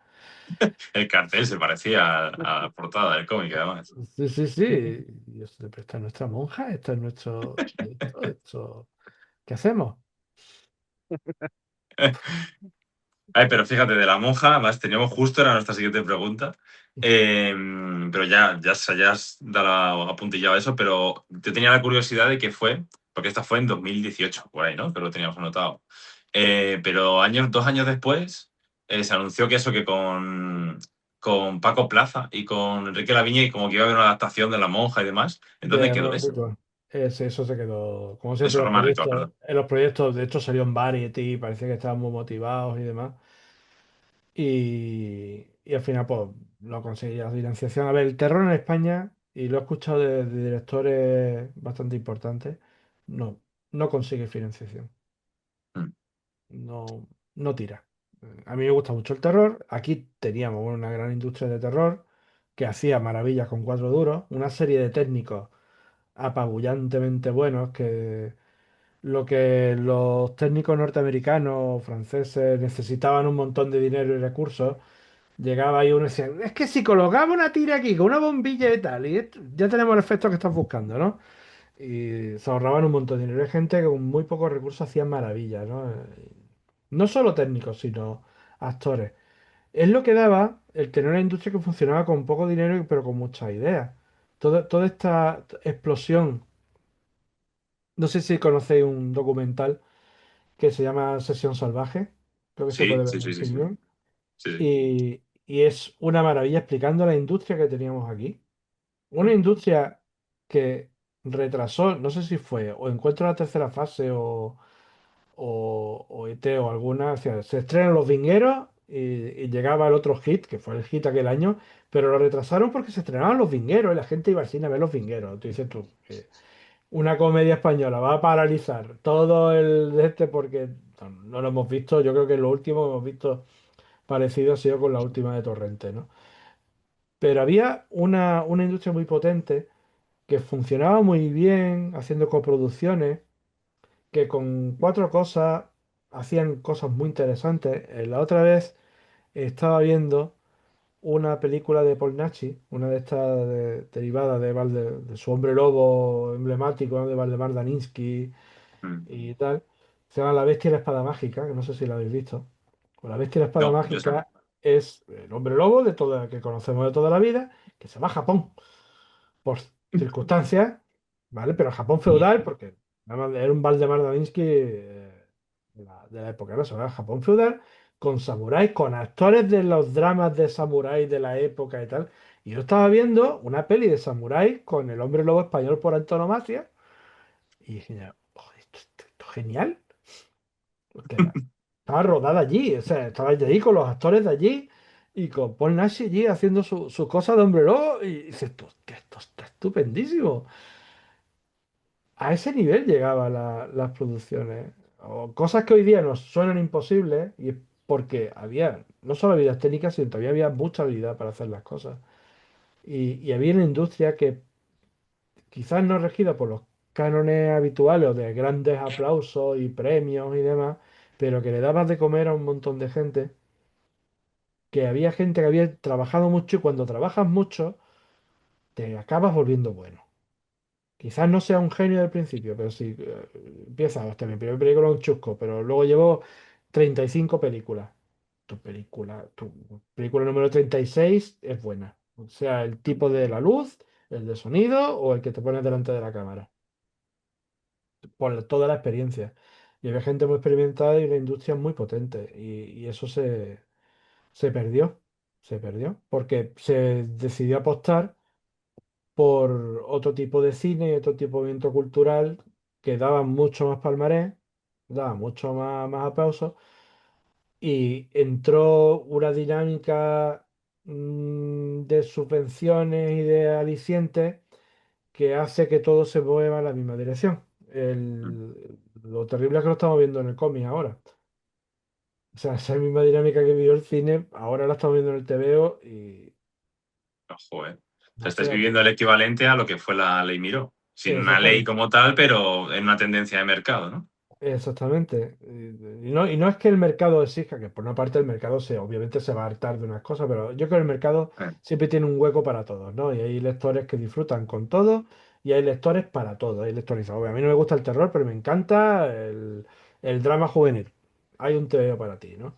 El cartel se parecía a la portada del cómic, además. Sí, sí, sí. Y yo, pero esta es nuestra monja, esto es nuestro. ¿Qué hacemos? Ay, pero fíjate, de la monja, además teníamos justo, era nuestra siguiente pregunta. Eh, pero ya se hayas dado apuntillado a eso, pero yo tenía la curiosidad de que fue, porque esta fue en 2018, por ahí, ¿no? Que lo teníamos anotado. Pero 2 años después, se anunció que eso, que con Paco Plaza y con Enrique Laviña, y como que iba a haber una adaptación de La Monja y demás. ¿En dónde De quedó Roman eso? Ritual. Eso se quedó. Como siempre, Eso, Roman Ritual, perdón. de hecho salió en Variety, parece que estaban muy motivados y demás. y al final, pues, lo conseguí la financiación. A ver, el terror en España, y lo he escuchado de directores bastante importantes, no, no consigue financiación. Mm. No, no tira. A mí me gusta mucho el terror. Aquí teníamos una gran industria de terror que hacía maravillas con cuatro duros, una serie de técnicos apabullantemente buenos que lo que los técnicos norteamericanos, franceses necesitaban un montón de dinero y recursos, llegaba ahí uno y decía, es que si colocaba una tira aquí con una bombilla y tal, y ya tenemos el efecto que estás buscando, ¿no? Y se ahorraban un montón de dinero. Hay gente que con muy pocos recursos hacían maravillas, ¿no? No solo técnicos, sino actores. Es lo que daba el tener una industria que funcionaba con poco dinero, pero con muchas ideas. Toda esta explosión. No sé si conocéis un documental que se llama Sesión Salvaje. Creo que se Sí, puede ver sí, en sí, sí, sí. Filmin. Sí, sí. Y es una maravilla explicando la industria que teníamos aquí. Una industria que retrasó, no sé si fue o Encuentro la tercera fase o ET o alguna. O sea, se estrenan Los Vingueros y llegaba el otro hit, que fue el hit aquel año, pero lo retrasaron porque se estrenaban Los Vingueros y la gente iba al cine a ver Los Vingueros. Tú dices tú, una comedia española va a paralizar todo el de este porque no lo hemos visto. Yo creo que lo último que hemos visto parecido ha sido con la última de Torrente, ¿no? Pero había una industria muy potente que funcionaba muy bien haciendo coproducciones, que con cuatro cosas hacían cosas muy interesantes. La otra vez estaba viendo una película de Paul Naschy, una de estas derivadas de su hombre lobo emblemático, ¿no? De Valdemar Daninsky Mm. y tal. Se llama La Bestia y la Espada Mágica, que no sé si la habéis visto. Pues La Bestia y la Espada No, yo esa no. Mágica es el hombre lobo de toda, que conocemos de toda la vida, que se va a Japón por circunstancias, ¿vale? Pero Japón feudal, porque nada más era un Valdemar Daninsky de la época, ¿no? Se va a Japón feudal con samuráis, con actores de los dramas de samuráis de la época y tal. Y yo estaba viendo una peli de samuráis con el hombre lobo español por antonomasia y dije, "Joder, esto es genial. Porque estaba rodada allí, o sea, estaba allí con los actores de allí y con Paul Nash allí haciendo sus cosas de hombre lobo y dices, esto está estupendísimo. A ese nivel llegaban las producciones. O cosas que hoy día nos suenan imposibles y es porque había no solo habilidades técnicas, sino también había mucha habilidad para hacer las cosas. Y había una industria que quizás no regida por los cánones habituales o de grandes aplausos y premios y demás, pero que le dabas de comer a un montón de gente, que había gente que había trabajado mucho y cuando trabajas mucho te acabas volviendo bueno. Quizás no sea un genio del principio, pero si empieza, hasta mi primer película es un chusco, pero luego llevo 35 películas. Tu película número 36 es buena. O sea, el tipo de la luz, el de sonido o el que te pones delante de la cámara. Por toda la experiencia. Y había gente muy experimentada y una industria muy potente. Y eso se perdió. Se perdió. Porque se decidió apostar por otro tipo de cine y otro tipo de evento cultural que daba mucho más palmarés, daba mucho más aplausos y entró una dinámica de subvenciones y de alicientes que hace que todo se mueva en la misma dirección. Mm. Lo terrible es que lo estamos viendo en el cómic ahora. O sea, esa misma dinámica que vivió el cine, ahora la estamos viendo en el TVO y Ojo, ¿eh? O sea, no estáis sé, viviendo el equivalente a lo que fue la ley Miró. Sin una ley exactamente. como tal, pero en una tendencia de mercado, ¿no? Exactamente. Y no es que el mercado exija, que por una parte el mercado obviamente se va a hartar de unas cosas, pero yo creo que el mercado siempre tiene un hueco para todos, ¿no? Y hay lectores que disfrutan con todo y hay lectores para todo. Hay lectores, a mí no me gusta el terror, pero me encanta el drama juvenil. Hay un TVO para ti, ¿no?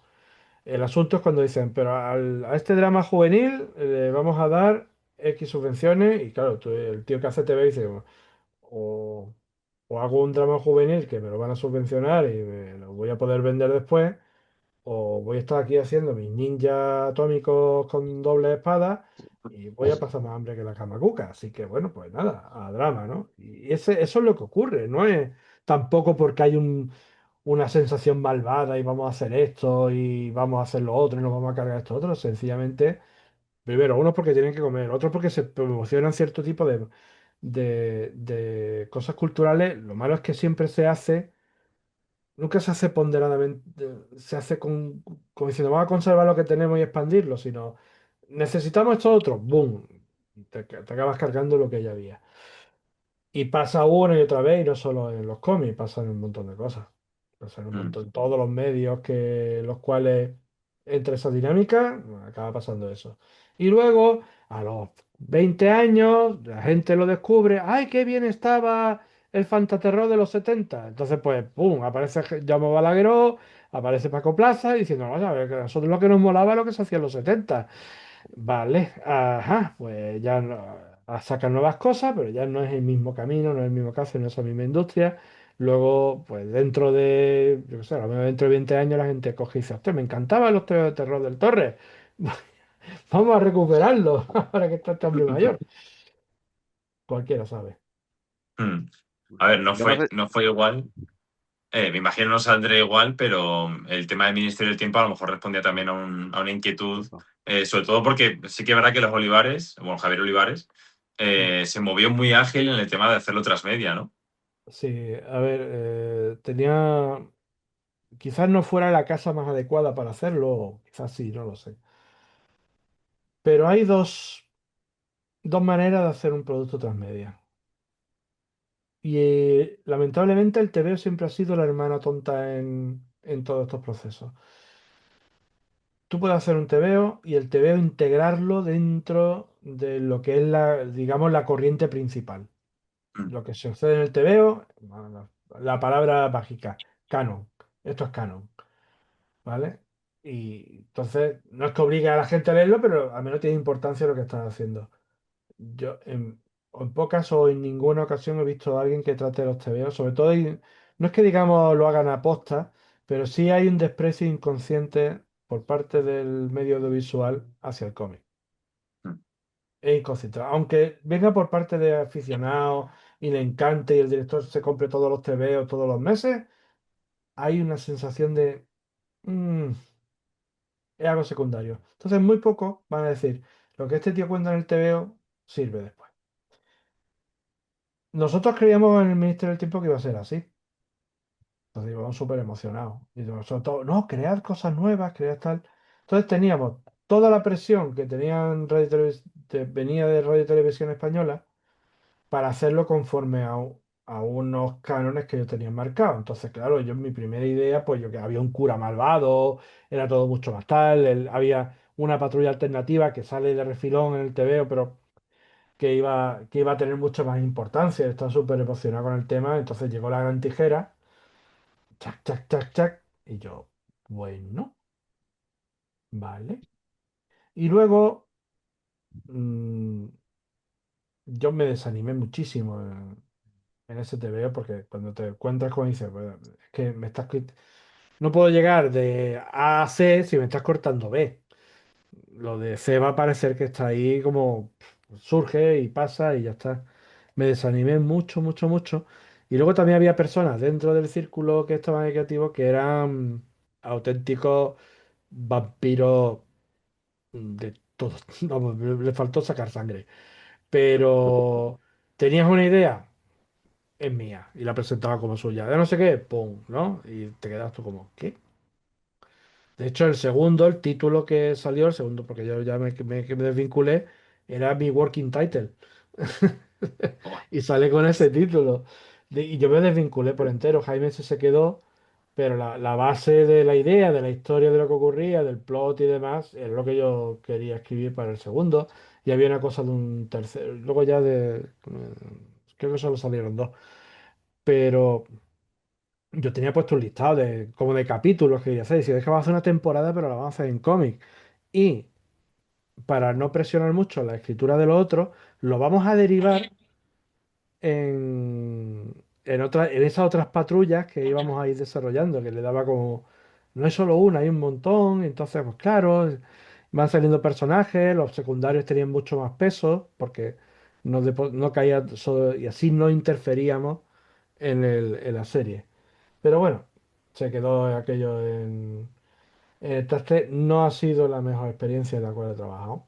El asunto es cuando dicen, pero a este drama juvenil le vamos a dar X subvenciones y claro, el tío que hace TV dice, o, o hago un drama juvenil que me lo van a subvencionar y me lo voy a poder vender después, o voy a estar aquí haciendo mis ninjas atómicos con doble espada y voy a pasar más hambre que la camacuca. Así que bueno, pues nada, a drama, ¿no? Y eso es lo que ocurre, no es tampoco porque hay una sensación malvada y vamos a hacer esto y vamos a hacer lo otro y nos vamos a cargar esto otro. Sencillamente, primero, unos porque tienen que comer, otros porque se promocionan cierto tipo de cosas culturales. Lo malo es que siempre se hace, nunca se hace ponderadamente, se hace como diciendo, vamos a conservar lo que tenemos y expandirlo, sino necesitamos esto otro, ¡boom! Te acabas cargando lo que ya había. Y pasa una y otra vez, y no solo en los cómics, pasa en un montón de cosas. Pasa en un Mm, montón, en todos los medios que los cuales entre esa dinámica, acaba pasando eso. Y luego, a los 20 años, la gente lo descubre, ¡ay, qué bien estaba el fantaterror de los 70! Entonces, pues, ¡pum! Aparece Jaume Balagueró, aparece Paco Plaza, diciendo, vaya, a ver, que a nosotros lo que nos molaba es lo que se hacía en los 70. Vale, ajá, pues ya sacan nuevas cosas, pero ya no es el mismo camino, no es el mismo caso, no es la misma industria. Luego, pues dentro de, yo qué sé, a lo mejor dentro de 20 años la gente coge y dice, hostia, me encantaban los teos de terror del Torre. Vamos a recuperarlo ahora que está este hombre mayor. Cualquiera sabe. mm. A ver, Lo que pasa es- no fue igual. Me imagino no saldrá igual, pero el tema del Ministerio del Tiempo a lo mejor respondía también a una inquietud, sobre todo porque sí que es verdad que los Olivares, bueno, Javier Olivares, Mm. se movió muy ágil en el tema de hacerlo transmedia, ¿no? Sí, a ver, tenía, quizás no fuera la casa más adecuada para hacerlo, o quizás sí, no lo sé. Pero hay dos maneras de hacer un producto transmedia. Y lamentablemente el TVO siempre ha sido la hermana tonta en todos estos procesos. Tú puedes hacer un TVO y el TVO integrarlo dentro de lo que es la, digamos, la corriente principal. Mm, Lo que sucede en el TVO, bueno, la palabra mágica, canon. Esto es canon, ¿vale? Y entonces no es que obligue a la gente a leerlo, pero al menos tiene importancia lo que están haciendo. Yo o en pocas o en ninguna ocasión he visto a alguien que trate los tebeos, sobre todo, no es que digamos lo hagan a posta, pero sí hay un desprecio inconsciente por parte del medio audiovisual hacia el cómic. mm, Es inconsciente. Aunque venga por parte de aficionados y le encante y el director se compre todos los tebeos todos los meses, hay una sensación de "Mm, es algo secundario". Entonces, muy pocos van a decir, lo que este tío cuenta en el tebeo sirve después. Nosotros creíamos en el Ministerio del Tiempo que iba a ser así. Entonces íbamos súper emocionados. Y nosotros, no, crear cosas nuevas, crear tal. Entonces teníamos toda la presión que tenían venía de Radio y Televisión Española para hacerlo conforme a unos cánones que ellos tenían marcados. Entonces, claro, yo mi primera idea, pues yo que había un cura malvado, era todo mucho más tal, había una patrulla alternativa que sale de refilón en el TVO, pero que iba a tener mucha más importancia. Estaba súper emocionado con el tema. Entonces llegó la gran tijera, chac, chac, chac, chac, y yo, bueno, vale. Y luego mm, yo me desanimé muchísimo en ese TVO porque cuando te encuentras con dices, "Bueno, es que no puedo llegar de A a C si me estás cortando B". Lo de C va a parecer que está ahí como surge y pasa y ya está. Me desanimé mucho, mucho, mucho. Y luego también había personas dentro del círculo que estaban ahí creativos que eran auténticos vampiros de todo. Vamos, le faltó sacar sangre. Pero tenías una idea, es mía. Y la presentaba como suya. De no sé qué, pum, ¿no? Y te quedas tú como, ¿qué? De hecho, el segundo, el título que salió, el segundo, porque yo ya me desvinculé, era mi working title. buah, Y sale con ese título. Y yo me desvinculé por entero. Jaime se quedó, pero la base de la idea, de la historia de lo que ocurría, del plot y demás, era lo que yo quería escribir para el segundo. Y había una cosa de un tercero. Luego ya creo que solo salieron dos. Pero yo tenía puesto un listado como de capítulos que quería hacer. Y si es que vamos a hacer una temporada, pero la vamos a hacer en cómic. Y para no presionar mucho la escritura de lo otro, lo vamos a derivar en esas otras patrullas que íbamos a ir desarrollando, que le daba como, no hay solo una, hay un montón. Entonces, pues claro, van saliendo personajes, los secundarios tenían mucho más peso, porque no caía y así no interferíamos en la serie. Pero bueno, se quedó aquello en el traste. No ha sido la mejor experiencia en la cual he trabajado,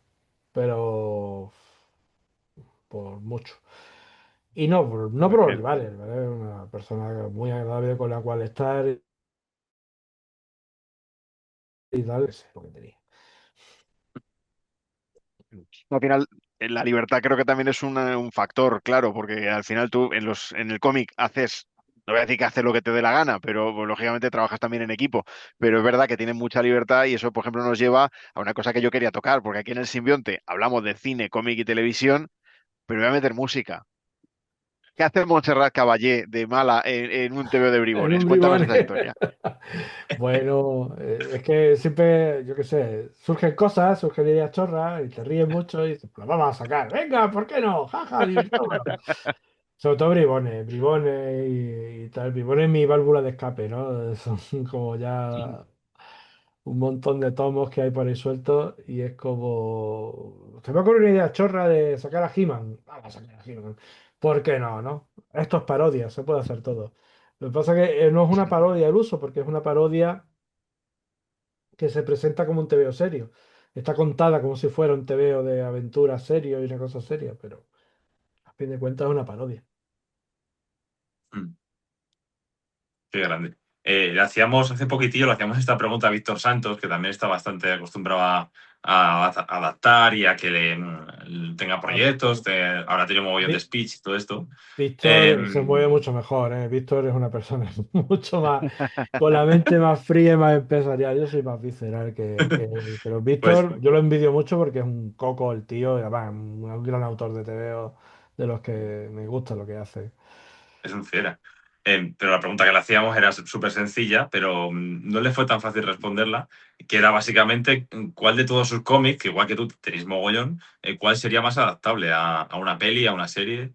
pero por mucho. Y no, no por Imagino. Olivares, ¿vale? Es una persona muy agradable con la cual estar y tal, es lo que tenía. Al final, la libertad creo que también es un factor, claro, porque al final tú en el cómic haces, no voy a decir que haces lo que te dé la gana, pero pues, lógicamente trabajas también en equipo. Pero es verdad que tienes mucha libertad y eso, por ejemplo, nos lleva a una cosa que yo quería tocar, porque aquí en el Simbionte hablamos de cine, cómic y televisión, pero voy a meter música. ¿Qué hace Montserrat Caballé de mala en un TVO de En Bribones? un Cuéntanos bribón. esa historia. Bueno, es que siempre, yo qué sé, surgen cosas, surgen ideas chorras y te ríes mucho y dices, pues vamos a sacar. Venga, ¿por qué no? Jaja, divirtámonos. Sobre todo bribones, bribones y tal. Bribones es mi válvula de escape, ¿no? Son como ya un montón de tomos que hay por ahí sueltos y es como... Se me ocurre una idea chorra de sacar a He-Man. Vamos a sacar a He-Man. ¿Por qué no, no? Esto es parodia, se puede hacer todo. Lo que pasa es que no es una parodia al uso, porque es una parodia que se presenta como un tebeo serio. Está contada como si fuera un tebeo de aventura serio y una cosa seria, pero a fin de cuentas es una parodia. Mm. Qué grande. Le hacíamos hace poquitillo, le hacíamos esta pregunta a Víctor Santos, que también está bastante acostumbrado a adaptar y a que tenga Ah, proyectos. Ahora tiene un mogollón de Vi- speech y todo esto. Eh, Víctor se mueve mucho mejor, ¿eh? Víctor es una persona mucho más, con la mente más fría y más empresarial. Yo soy más visceral que él. Pero pues Víctor, yo lo envidio mucho porque es un coco el tío, y además un gran autor de TVO de los que me gusta lo que hace. es un fiera. Pero la pregunta que le hacíamos era súper sencilla, pero no le fue tan fácil responderla, que era básicamente cuál de todos sus cómics, que igual que tú tenéis mogollón, cuál sería más adaptable a una peli, a una serie.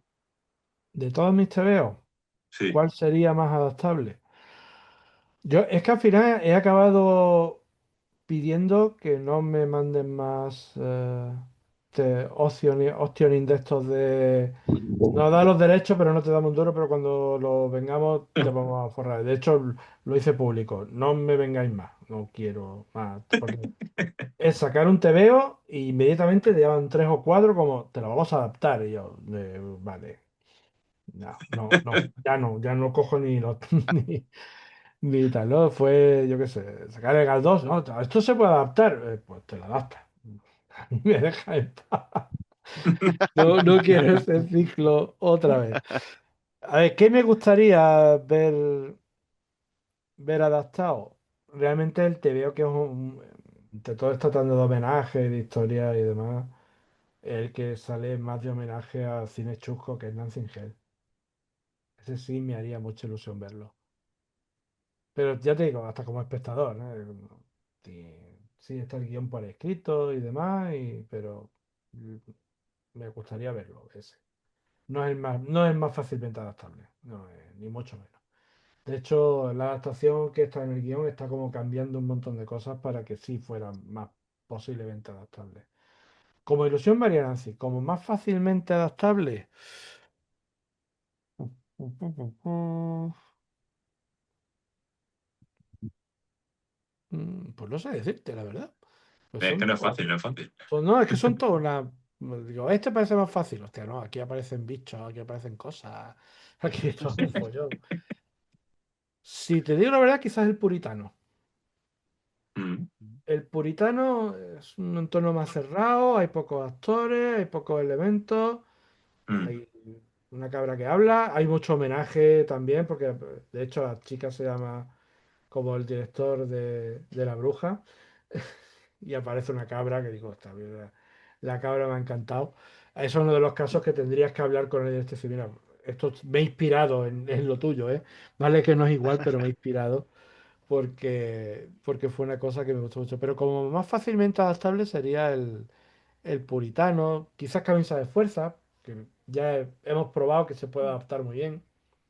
De todos mis TVO, Sí. ¿cuál sería más adaptable? Yo es que al final he acabado pidiendo que no me manden más optioning de estos de nos da los derechos, pero no te damos un duro, pero cuando lo vengamos te vamos a forrar. De hecho, lo hice público. No me vengáis más, no quiero más. Porque es sacar un TVO e inmediatamente te llaman tres o cuatro como te lo vamos a adaptar. Y yo, vale, no, no, no, ya no cojo ni los ni tal, ¿no? Fue, yo qué sé, sacar el GAL 2, ¿no? Esto se puede adaptar, pues te lo adaptas. A mí me deja en paz. No, no quiero ese ciclo otra vez. A ver, ¿qué me gustaría ver adaptado? Realmente el TVO que es de todo está tratando de homenaje, de historia y demás, el que sale más de homenaje al cine chusco que es Nancy Hell. Ese sí me haría mucha ilusión verlo. Pero ya te digo, hasta como espectador, ¿no? Sí, sí está el guión por escrito y demás, pero mm, me gustaría verlo, ese. No es el más fácilmente adaptable, no, ni mucho menos. De hecho, la adaptación que está en el guión está como cambiando un montón de cosas para que sí fueran más posiblemente adaptables. Como ilusión María Nancy, como más fácilmente adaptable. Pues no sé decirte, la verdad. Pues Es que son no es todos. fácil, no es fácil. No, es que son todos una. Digo, este parece más fácil. Hostia, no, aquí aparecen bichos, aquí aparecen cosas. Aquí esto es un follón. Si te digo la verdad, quizás el puritano. Mm, El puritano es un entorno más cerrado, hay pocos actores, hay pocos elementos, mm. hay una cabra que habla, hay mucho homenaje también, porque de hecho la chica se llama como el director de La Bruja. Y aparece una cabra que digo, la cabra me ha encantado. Eso es uno de los casos que tendrías que hablar con él y decir, mira, esto me ha inspirado en lo tuyo, ¿eh? Vale que no es igual, pero me ha inspirado porque fue una cosa que me gustó mucho. Pero como más fácilmente adaptable sería el puritano, quizás camisa de fuerza, que ya hemos probado que se puede adaptar muy bien,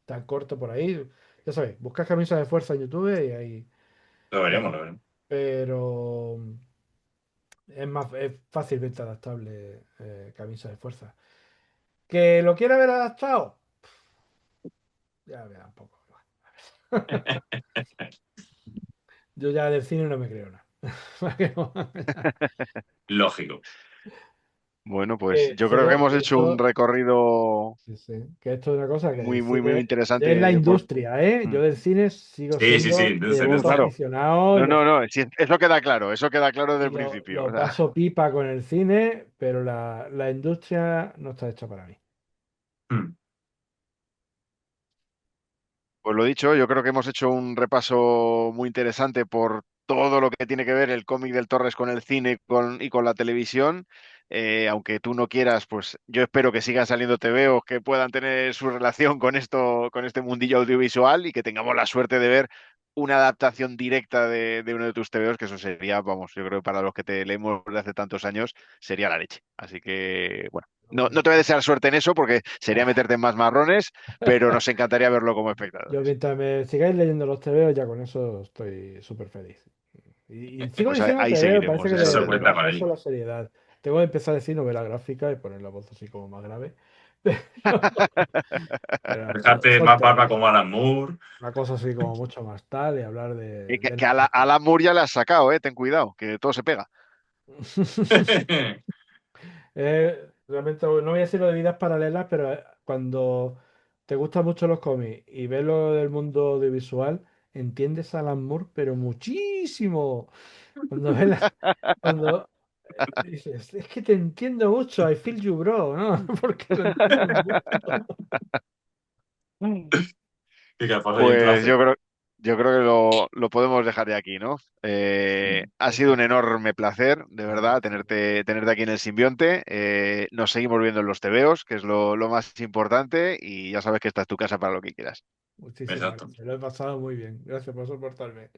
tan corto por ahí. Ya sabéis, buscas camisa de fuerza en YouTube y ahí, Lo y veremos, ahí. lo veremos. Pero es fácilmente adaptable camisa de fuerza. ¿Que lo quiera ver adaptado? Ya verá un poco. Yo ya del cine no me creo nada. ¿Para qué no? Lógico. Bueno, pues yo creo que Solo hemos que hecho un esto, recorrido sí, sí, que esto es una cosa que muy, el muy, muy cine es la interesante industria, ¿eh? Mm. Yo del cine sigo Sí, sí, sí, siendo en serio, en devoto serio. Claro. aficionado No, no, no, sí, eso queda claro desde y el principio. O lo sea, paso pipa con el cine, pero la industria no está hecha para mí. Mm. pues lo dicho, yo creo que hemos hecho un repaso muy interesante por todo lo que tiene que ver el cómic del Torres con el cine y con la televisión. Aunque tú no quieras, pues yo espero que sigan saliendo TVOs que puedan tener su relación con esto, con este mundillo audiovisual y que tengamos la suerte de ver una adaptación directa de uno de tus TVOs, que eso sería, vamos, yo creo que para los que te leemos de hace tantos años sería la leche. Así que, bueno, no te voy a desear suerte en eso porque sería meterte en más marrones, pero nos encantaría verlo como Yo espectadores. mientras me sigáis leyendo los tebeos, ya con eso estoy súper feliz. Y sigo Pues ahí, diciendo ahí tebeo, parece seguiremos, que eso Eso desde le cuenta luego. con rebaso ello. la seriedad. Tengo que empezar a decir novela gráfica y poner la voz así como más grave. Pero Dejarte son más barba tebeos. como Alan Moore. Una cosa así como mucho más tal y hablar Y de que a narrativa. la Murcia le has sacado, ten cuidado, que todo se pega. Realmente no voy a decir lo de vidas paralelas, pero cuando te gustan mucho los cómics y ves lo del mundo audiovisual, entiendes a Alan Moore, pero muchísimo. Cuando ves cuando dices, es que te entiendo mucho, I feel you, bro, ¿no? Porque lo entiendes mucho. Y que pues, oye, un Pues placer. yo creo que lo podemos dejar de aquí, ¿no? Ha sido un Perfecto. enorme placer, de verdad, tenerte aquí en el simbionte. Nos seguimos viendo en los tebeos, que es lo más importante, y ya sabes que esta es tu casa para lo que quieras. Muchísimas Exacto. gracias, lo he pasado muy bien. Gracias por soportarme.